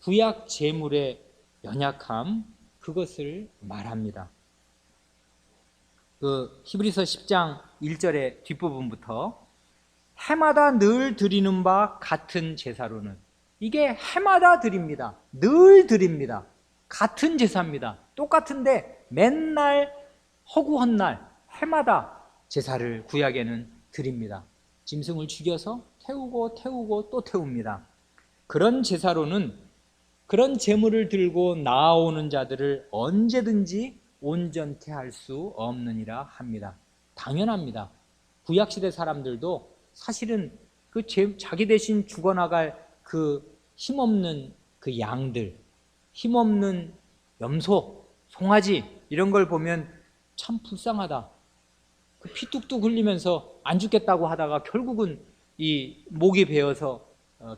구약 제물의 연약함, 그것을 말합니다. 그 히브리서 10장 1절의 뒷부분부터 해마다 늘 드리는 바 같은 제사로는, 이게 해마다 드립니다. 늘 드립니다. 같은 제사입니다. 똑같은데 맨날 허구한 날 해마다 제사를 구약에는 드립니다. 짐승을 죽여서 태우고 또 태웁니다. 그런 제사로는 그런 제물을 들고 나아오는 자들을 언제든지 온전케 할 수 없느니라 합니다. 당연합니다. 구약시대 사람들도 사실은 자기 대신 죽어나갈 그 힘없는 그 양들, 힘없는 염소, 송아지 이런 걸 보면 참 불쌍하다. 그 피 뚝뚝 흘리면서 안 죽겠다고 하다가 결국은 이 목이 베어서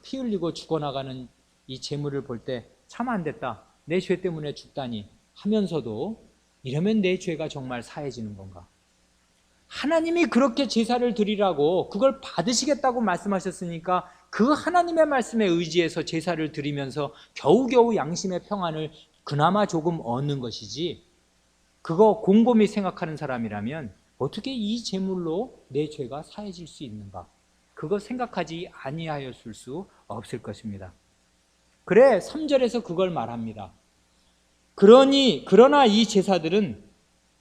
피 흘리고 죽어나가는 이 재물을 볼 때 참 안 됐다. 내 죄 때문에 죽다니 하면서도 이러면 내 죄가 정말 사해지는 건가? 하나님이 그렇게 제사를 드리라고 그걸 받으시겠다고 말씀하셨으니까 그 하나님의 말씀에 의지해서 제사를 드리면서 겨우겨우 양심의 평안을 그나마 조금 얻는 것이지, 그거 곰곰이 생각하는 사람이라면 어떻게 이 제물로 내 죄가 사해질 수 있는가? 그거 생각하지 아니하였을 수 없을 것입니다. 그래 3절에서 그걸 말합니다. 그러나 이 제사들은,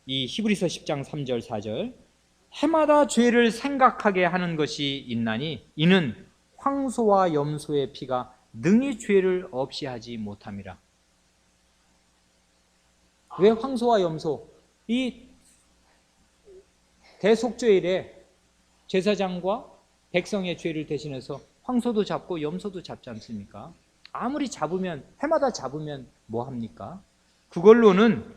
이 히브리서 10장 3절 4절, 해마다 죄를 생각하게 하는 것이 있나니 이는 황소와 염소의 피가 능히 죄를 없이 하지 못함이라. 왜 황소와 염소? 이 대속죄일에 제사장과 백성의 죄를 대신해서 황소도 잡고 염소도 잡지 않습니까? 아무리 잡으면, 해마다 잡으면 뭐 합니까? 그걸로는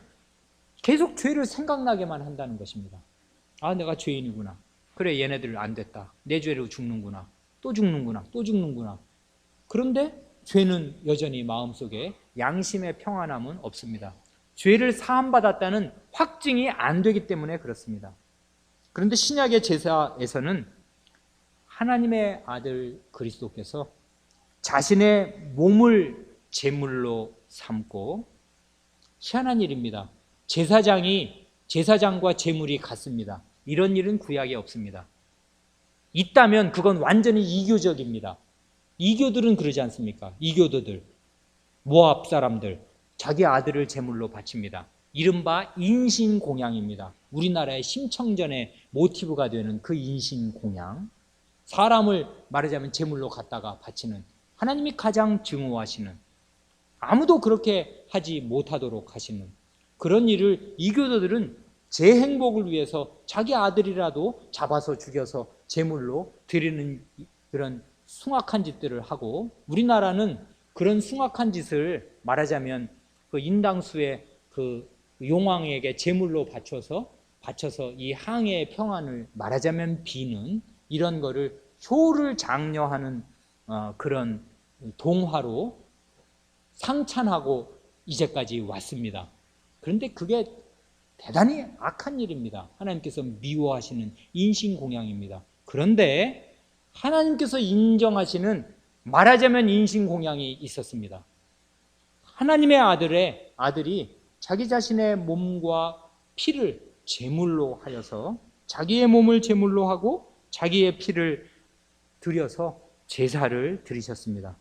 계속 죄를 생각나게만 한다는 것입니다. 아, 내가 죄인이구나. 그래, 얘네들 안 됐다. 내 죄로 죽는구나. 또 죽는구나. 또 죽는구나. 그런데 죄는 여전히 마음속에 양심의 평안함은 없습니다. 죄를 사함받았다는 확증이 안 되기 때문에 그렇습니다. 그런데 신약의 제사에서는 하나님의 아들 그리스도께서 자신의 몸을 제물로 삼고, 희한한 일입니다. 제사장과 제물이 같습니다. 이런 일은 구약에 없습니다. 있다면 그건 완전히 이교적입니다. 이교들은 그러지 않습니까? 이교도들, 모압 사람들, 자기 아들을 제물로 바칩니다. 이른바 인신공양입니다. 우리나라의 심청전의 모티브가 되는 그 인신공양, 사람을 말하자면 제물로 갖다가 바치는, 하나님이 가장 증오하시는, 아무도 그렇게 하지 못하도록 하시는 그런 일을 이교도들은 제 행복을 위해서 자기 아들이라도 잡아서 죽여서 제물로 드리는 그런 숭악한 짓들을 하고, 우리나라는 그런 숭악한 짓을 말하자면 그 인당수의 그 용왕에게 제물로 바쳐서 이 항해의 평안을 말하자면 비는, 이런 거를 효를 장려하는 그런 동화로 상찬하고 이제까지 왔습니다. 그런데 그게 대단히 악한 일입니다. 하나님께서 미워하시는 인신공양입니다. 그런데 하나님께서 인정하시는, 말하자면 인신공양이 있었습니다. 하나님의 아들이 자기 자신의 몸과 피를 제물로 하여서, 자기의 몸을 제물로 하고 자기의 피를 드려서 제사를 드리셨습니다.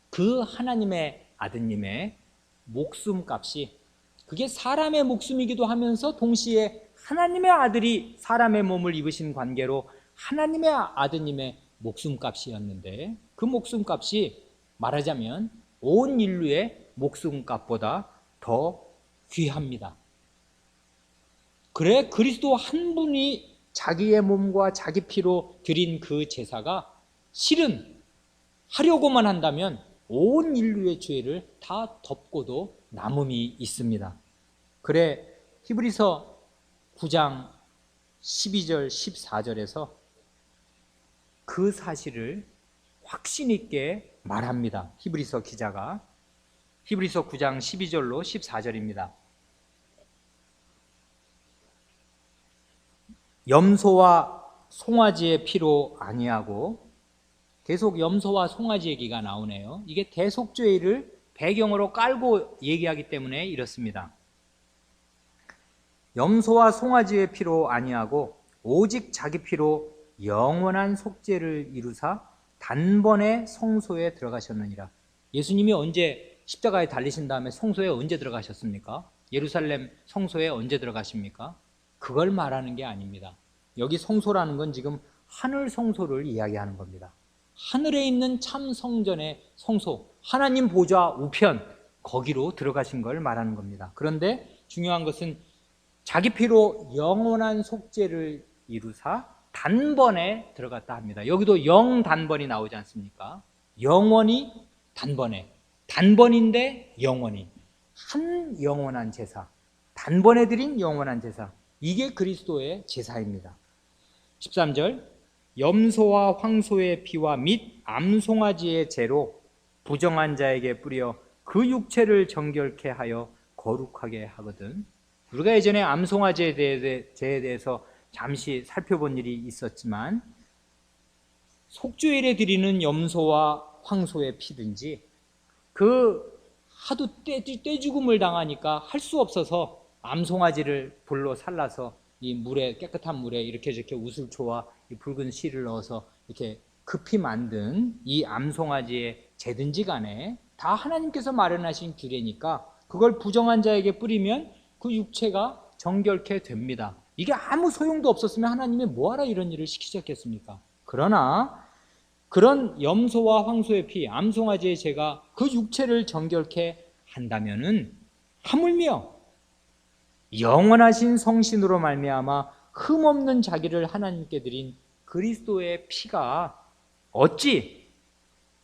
그 하나님의 아드님의 목숨값이, 그게 사람의 목숨이기도 하면서 동시에 하나님의 아들이 사람의 몸을 입으신 관계로 하나님의 아드님의 목숨값이었는데, 그 목숨값이 말하자면 온 인류의 목숨값보다 더 귀합니다. 그래 그리스도 한 분이 자기의 몸과 자기 피로 드린 그 제사가 실은 하려고만 한다면 온 인류의 죄를 다 덮고도 남음이 있습니다. 그래 히브리서 9장 12절 14절에서 그 사실을 확신 있게 말합니다. 히브리서 기자가 히브리서 9장 12절로 14절입니다. 염소와 송아지의 피로 아니하고, 계속 염소와 송아지 얘기가 나오네요. 이게 대속죄를 배경으로 깔고 얘기하기 때문에 이렇습니다. 염소와 송아지의 피로 아니하고 오직 자기 피로 영원한 속죄를 이루사 단번에 성소에 들어가셨느니라. 예수님이 언제 십자가에 달리신 다음에 성소에 언제 들어가셨습니까? 예루살렘 성소에 언제 들어가십니까? 그걸 말하는 게 아닙니다. 여기 성소라는 건 지금 하늘 성소를 이야기하는 겁니다. 하늘에 있는 참 성전의 성소, 하나님 보좌 우편, 거기로 들어가신 걸 말하는 겁니다. 그런데 중요한 것은 자기 피로 영원한 속죄를 이루사 단번에 들어갔다 합니다. 여기도 영단번이 나오지 않습니까? 영원히 단번에, 단번인데 영원히, 한 영원한 제사, 단번에 드린 영원한 제사, 이게 그리스도의 제사입니다. 13절, 염소와 황소의 피와 및 암송아지의 재로 부정한 자에게 뿌려 그 육체를 정결케 하여 거룩하게 하거든. 우리가 예전에 암송아지에 대해서 잠시 살펴본 일이 있었지만, 속죄일에 드리는 염소와 황소의 피든지 하도 떼죽음을 당하니까 할 수 없어서 암송아지를 불로 살라서 이 물에, 깨끗한 물에 이렇게 우슬초와 이 붉은 실을 넣어서 이렇게 급히 만든 이 암송아지의 재든지 간에 다 하나님께서 마련하신 규례니까 그걸 부정한 자에게 뿌리면 그 육체가 정결케 됩니다. 이게 아무 소용도 없었으면 하나님이 뭐하러 이런 일을 시키셨겠습니까? 그러나 그런 염소와 황소의 피, 암송아지의 재가 그 육체를 정결케 한다면은 하물며 영원하신 성신으로 말미암아 흠없는 자기를 하나님께 드린 그리스도의 피가 어찌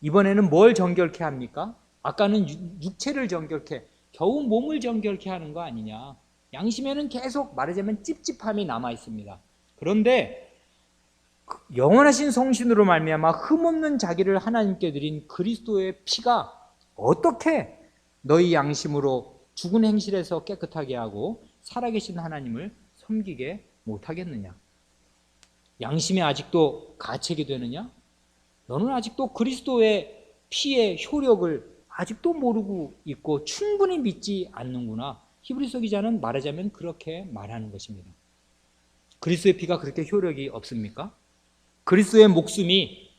이번에는 뭘 정결케 합니까? 아까는 육체를 정결케, 겨우 몸을 정결케 하는 거 아니냐. 양심에는 계속 말하자면 찝찝함이 남아 있습니다. 그런데 영원하신 성신으로 말미암아 흠없는 자기를 하나님께 드린 그리스도의 피가 어떻게 너희 양심으로 죽은 행실에서 깨끗하게 하고 살아계신 하나님을 섬기게 못하겠느냐? 양심에 아직도 가책이 되느냐? 너는 아직도 그리스도의 피의 효력을 아직도 모르고 있고 충분히 믿지 않는구나. 히브리서 기자는 말하자면 그렇게 말하는 것입니다. 그리스도의 피가 그렇게 효력이 없습니까? 그리스도의 목숨이,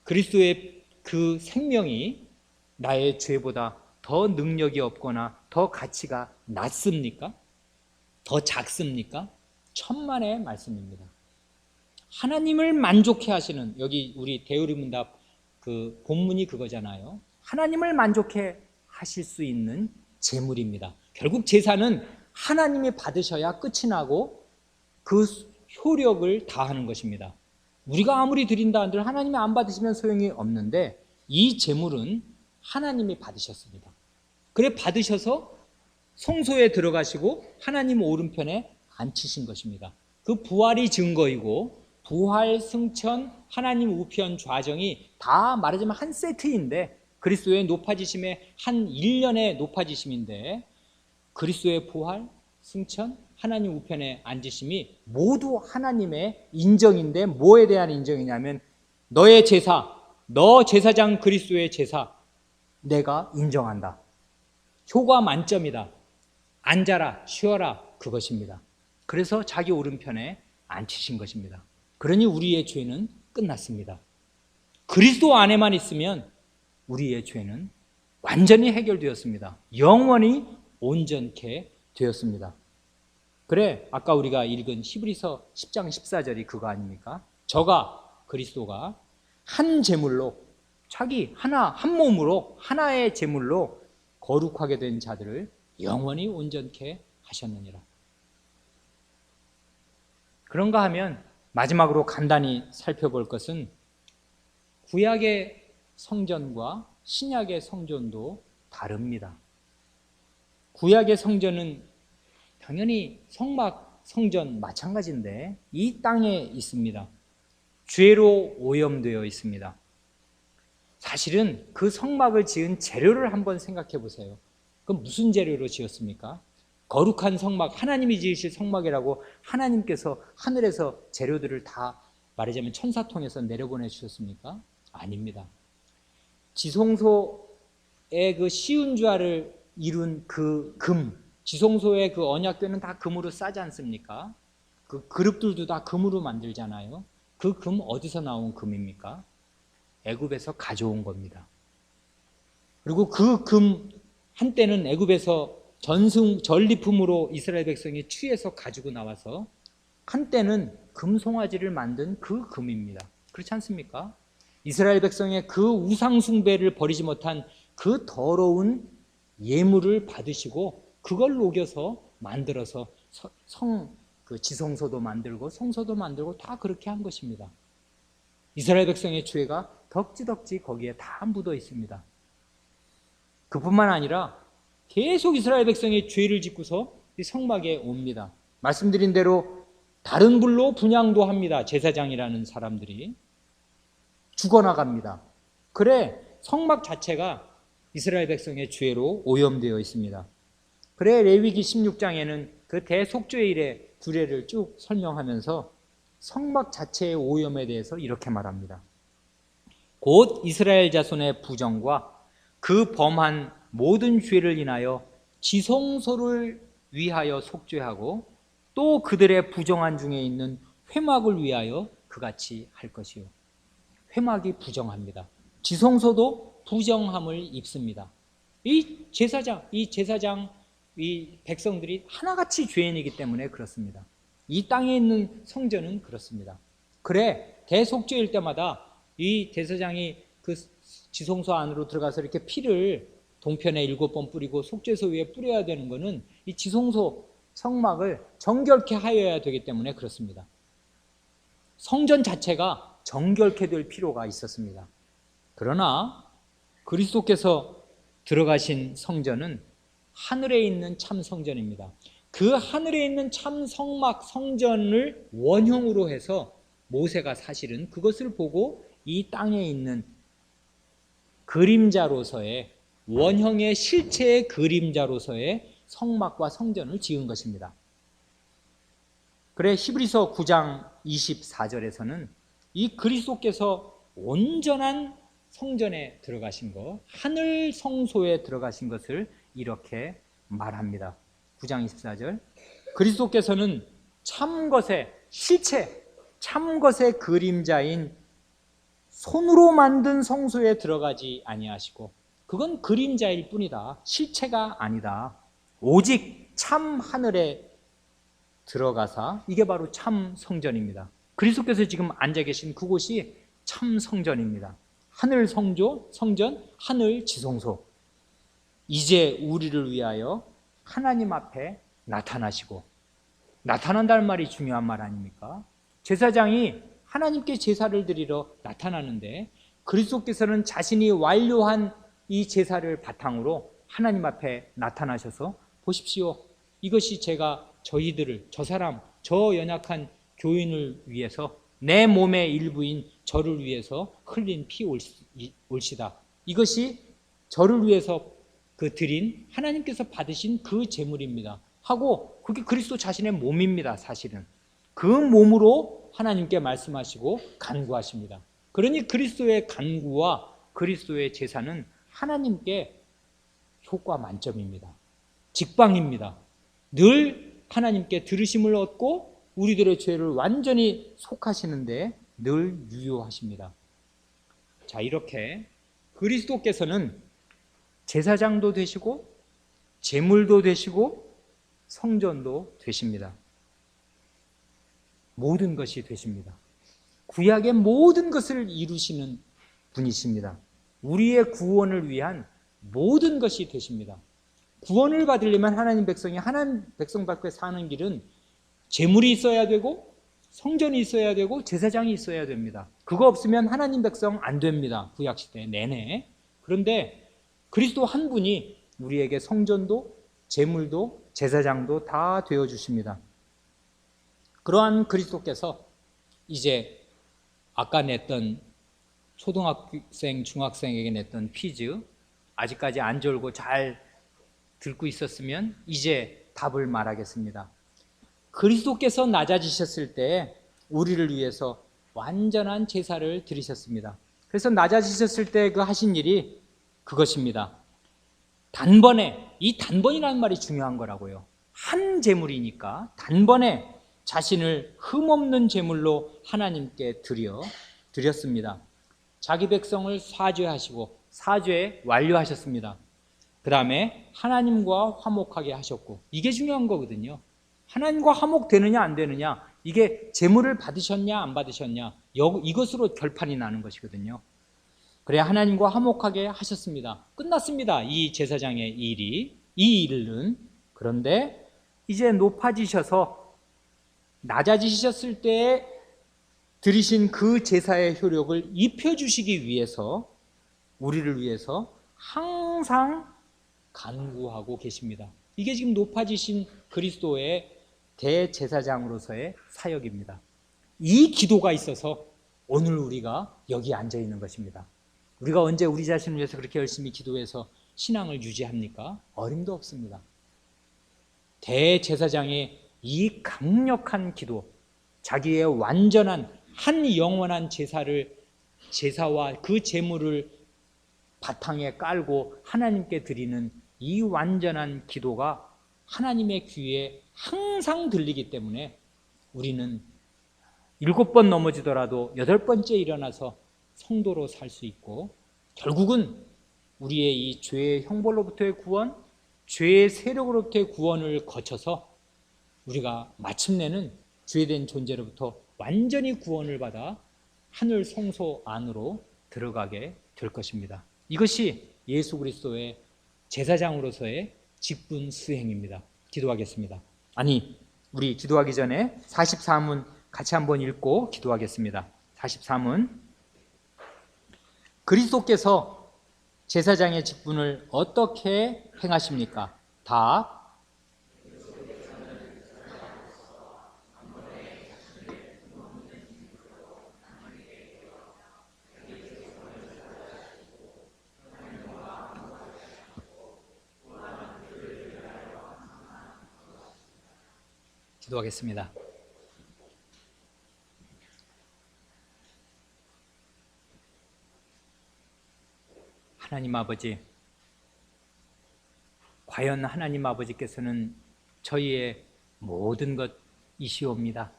그리스도의 그 생명이 나의 죄보다 더 능력이 없거나 더 가치가 낮습니까? 더 작습니까? 천만의 말씀입니다. 하나님을 만족해 하시는, 여기 우리 대우리문답 그 본문이 그거잖아요. 하나님을 만족해 하실 수 있는 제물입니다. 결국 제사는 하나님이 받으셔야 끝이 나고 그 효력을 다하는 것입니다. 우리가 아무리 드린다 한들 하나님이 안 받으시면 소용이 없는데 이 제물은 하나님이 받으셨습니다. 그래 받으셔서 성소에 들어가시고 하나님 오른편에 앉히신 것입니다. 그 부활이 증거이고 부활, 승천, 하나님 우편 좌정이 다 말하자면 한 세트인데, 그리스도의 높아지심의 한 일련의 높아지심인데, 그리스도의 부활, 승천, 하나님 우편에 앉으심이 모두 하나님의 인정인데 뭐에 대한 인정이냐면 너의 제사, 너 제사장 그리스도의 제사 내가 인정한다. 효과 만점이다. 앉아라, 쉬어라, 그것입니다. 그래서 자기 오른편에 앉히신 것입니다. 그러니 우리의 죄는 끝났습니다. 그리스도 안에만 있으면 우리의 죄는 완전히 해결되었습니다. 영원히 온전케 되었습니다. 그래, 아까 우리가 읽은 히브리서 10장 14절이 그거 아닙니까? 저가, 그리스도가 한 제물로, 자기 하나, 한 몸으로 하나의 제물로 거룩하게 된 자들을 영원히 온전케 하셨느니라. 그런가 하면 마지막으로 간단히 살펴볼 것은 구약의 성전과 신약의 성전도 다릅니다. 구약의 성전은 당연히 성막, 성전 마찬가지인데 이 땅에 있습니다. 죄로 오염되어 있습니다. 사실은 그 성막을 지은 재료를 한번 생각해 보세요. 그럼 무슨 재료로 지었습니까? 거룩한 성막, 하나님이 지으실 성막이라고 하나님께서 하늘에서 재료들을 다 말하자면 천사통에서 내려보내 주셨습니까? 아닙니다. 지성소의 그 시운주화를 이룬 그 금, 지성소의 그 언약궤는 다 금으로 싸지 않습니까? 그 그릇들도 다 금으로 만들잖아요. 그 금 어디서 나온 금입니까? 애굽에서 가져온 겁니다. 그리고 그 금 한때는 애굽에서 전리품으로 이스라엘 백성이 취해서 가지고 나와서 한때는 금송아지를 만든 그 금입니다. 그렇지 않습니까? 이스라엘 백성의 그 우상 숭배를 버리지 못한 그 더러운 예물을 받으시고 그걸 녹여서 만들어서 지성소도 만들고 성소도 만들고 다 그렇게 한 것입니다. 이스라엘 백성의 죄가 덕지덕지 거기에 다 묻어 있습니다. 그뿐만 아니라 계속 이스라엘 백성이 죄를 짓고서 이 성막에 옵니다. 말씀드린 대로 다른 불로 분향도 합니다. 제사장이라는 사람들이 죽어나갑니다. 그래 성막 자체가 이스라엘 백성의 죄로 오염되어 있습니다. 그래 레위기 16장에는 그 대속죄일의 규례를 쭉 설명하면서 성막 자체의 오염에 대해서 이렇게 말합니다. 곧 이스라엘 자손의 부정과 그 범한 모든 죄를 인하여 지성소를 위하여 속죄하고 또 그들의 부정한 중에 있는 회막을 위하여 그같이 할 것이요. 회막이 부정합니다. 지성소도 부정함을 입습니다. 이 제사장, 이 백성들이 하나같이 죄인이기 때문에 그렇습니다. 이 땅에 있는 성전은 그렇습니다. 그래 대속죄일 때마다 이 제사장이 그 지성소 안으로 들어가서 이렇게 피를 동편에 7번 뿌리고 속죄소 위에 뿌려야 되는 것은 이 지성소 성막을 정결케 하여야 되기 때문에 그렇습니다. 성전 자체가 정결케 될 필요가 있었습니다. 그러나 그리스도께서 들어가신 성전은 하늘에 있는 참 성전입니다. 그 하늘에 있는 참 성막 성전을 원형으로 해서 모세가 사실은 그것을 보고 이 땅에 있는 그림자로서의 원형의 실체의 그림자로서의 성막과 성전을 지은 것입니다. 그래 히브리서 9장 24절에서는 이 그리스도께서 온전한 성전에 들어가신 것, 하늘 성소에 들어가신 것을 이렇게 말합니다. 9장 24절 그리스도께서는 참것의 실체, 참것의 그림자인 손으로 만든 성소에 들어가지 아니하시고 그건 그림자일 뿐이다. 실체가 아니다. 오직 참 하늘에 들어가사 이게 바로 참 성전입니다. 그리스도께서 지금 앉아 계신 그곳이 참 성전입니다. 하늘 성전, 하늘 지성소. 이제 우리를 위하여 하나님 앞에 나타나시고, 나타난다는 말이 중요한 말 아닙니까? 제사장이 하나님께 제사를 드리러 나타나는데 그리스도께서는 자신이 완료한 이 제사를 바탕으로 하나님 앞에 나타나셔서 보십시오. 이것이 제가 저희들을, 저 연약한 교인을 위해서 내 몸의 일부인 저를 위해서 흘린 피 올시다. 이것이 저를 위해서 드린 하나님께서 받으신 그 제물입니다. 하고 그게 그리스도 자신의 몸입니다. 사실은 그 몸으로 하나님께 말씀하시고 간구하십니다. 그러니 그리스도의 간구와 그리스도의 제사는 하나님께 효과 만점입니다. 직방입니다. 늘 하나님께 들으심을 얻고 우리들의 죄를 완전히 속하시는데 늘 유효하십니다. 자, 이렇게 그리스도께서는 제사장도 되시고 제물도 되시고 성전도 되십니다. 모든 것이 되십니다. 구약의 모든 것을 이루시는 분이십니다. 우리의 구원을 위한 모든 것이 되십니다. 구원을 받으려면 하나님 백성이 하나님 백성 밖에 사는 길은 제물이 있어야 되고 성전이 있어야 되고 제사장이 있어야 됩니다. 그거 없으면 하나님 백성 안 됩니다. 구약시대 내내. 그런데 그리스도 한 분이 우리에게 성전도 제물도 제사장도 다 되어주십니다. 그러한 그리스도께서 이제 아까 냈던 초등학생, 중학생에게 냈던 퀴즈 아직까지 안 졸고 잘 듣고 있었으면 이제 답을 말하겠습니다. 그리스도께서 낮아지셨을 때 우리를 위해서 완전한 제사를 드리셨습니다. 그래서 낮아지셨을 때 그 하신 일이 그것입니다. 단번에, 이 단번이라는 말이 중요한 거라고요. 한 제물이니까 단번에 자신을 흠없는 제물로 하나님께 드렸습니다. 자기 백성을 사죄하시고 사죄 완료하셨습니다. 그 다음에 하나님과 화목하게 하셨고, 이게 중요한 거거든요. 하나님과 화목되느냐 안 되느냐, 이게 제물을 받으셨냐 안 받으셨냐 이것으로 결판이 나는 것이거든요. 그래 하나님과 화목하게 하셨습니다. 끝났습니다. 이 제사장의 이 일은. 그런데 이제 높아지셔서 낮아지셨을 때 드리신 그 제사의 효력을 입혀주시기 위해서 우리를 위해서 항상 간구하고 계십니다. 이게 지금 높아지신 그리스도의 대제사장으로서의 사역입니다. 이 기도가 있어서 오늘 우리가 여기 앉아 있는 것입니다. 우리가 언제 우리 자신을 위해서 그렇게 열심히 기도해서 신앙을 유지합니까? 어림도 없습니다. 대제사장의 이 강력한 기도, 자기의 완전한 한 영원한 제사와 그 제물을 바탕에 깔고 하나님께 드리는 이 완전한 기도가 하나님의 귀에 항상 들리기 때문에 우리는 7번 넘어지더라도 8번째 일어나서 성도로 살 수 있고, 결국은 우리의 이 죄의 형벌로부터의 구원, 죄의 세력으로부터의 구원을 거쳐서 우리가 마침내는 죄된 존재로부터 완전히 구원을 받아 하늘 성소 안으로 들어가게 될 것입니다. 이것이 예수 그리스도의 제사장으로서의 직분 수행입니다. 기도하겠습니다. 우리 기도하기 전에 44문 같이 한번 읽고 기도하겠습니다. 43문. 그리스도께서 제사장의 직분을 어떻게 행하십니까? 답. 기도하겠습니다. 하나님 아버지, 과연 하나님 아버지께서는 저희의 모든 것이시옵니다.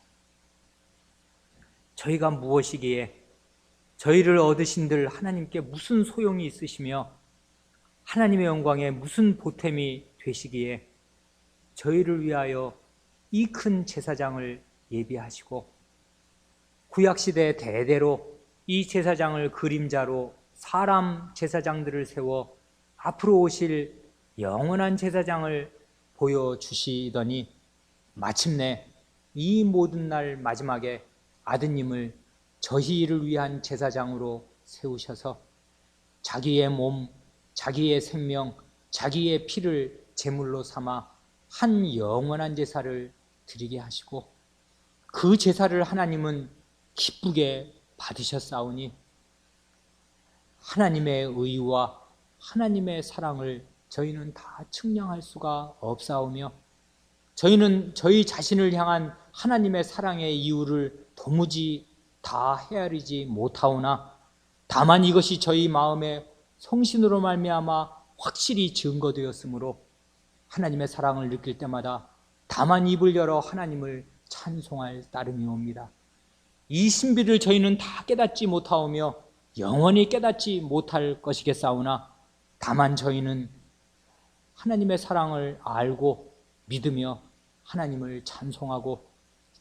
저희가 무엇이기에 저희를 얻으신들 하나님께 무슨 소용이 있으시며 하나님의 영광에 무슨 보탬이 되시기에 저희를 위하여 이 큰 제사장을 예비하시고 구약시대 대대로 이 제사장을 그림자로 사람 제사장들을 세워 앞으로 오실 영원한 제사장을 보여주시더니 마침내 이 모든 날 마지막에 아드님을 저희를 위한 제사장으로 세우셔서 자기의 몸, 자기의 생명, 자기의 피를 제물로 삼아 한 영원한 제사를 드리게 하시고 그 제사를 하나님은 기쁘게 받으셨사오니 하나님의 의와 하나님의 사랑을 저희는 다 측량할 수가 없사오며 저희는 저희 자신을 향한 하나님의 사랑의 이유를 도무지 다 헤아리지 못하오나 다만 이것이 저희 마음의 성신으로 말미암아 확실히 증거되었으므로 하나님의 사랑을 느낄 때마다 다만 입을 열어 하나님을 찬송할 따름이옵니다. 이 신비를 저희는 다 깨닫지 못하오며 영원히 깨닫지 못할 것이겠사오나 다만 저희는 하나님의 사랑을 알고 믿으며 하나님을 찬송하고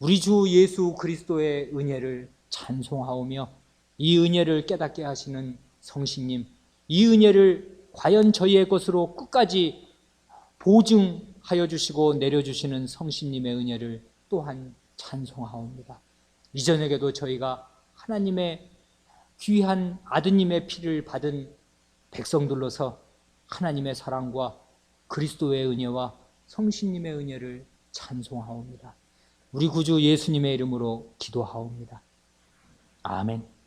우리 주 예수 그리스도의 은혜를 찬송하오며 이 은혜를 깨닫게 하시는 성신님, 이 은혜를 과연 저희의 것으로 끝까지 보증하여 주시고 내려주시는 성신님의 은혜를 또한 찬송하옵니다. 이전에게도 저희가 하나님의 귀한 아드님의 피를 받은 백성들로서 하나님의 사랑과 그리스도의 은혜와 성신님의 은혜를 찬송하옵니다. 우리 구주 예수님의 이름으로 기도하옵니다. 아멘.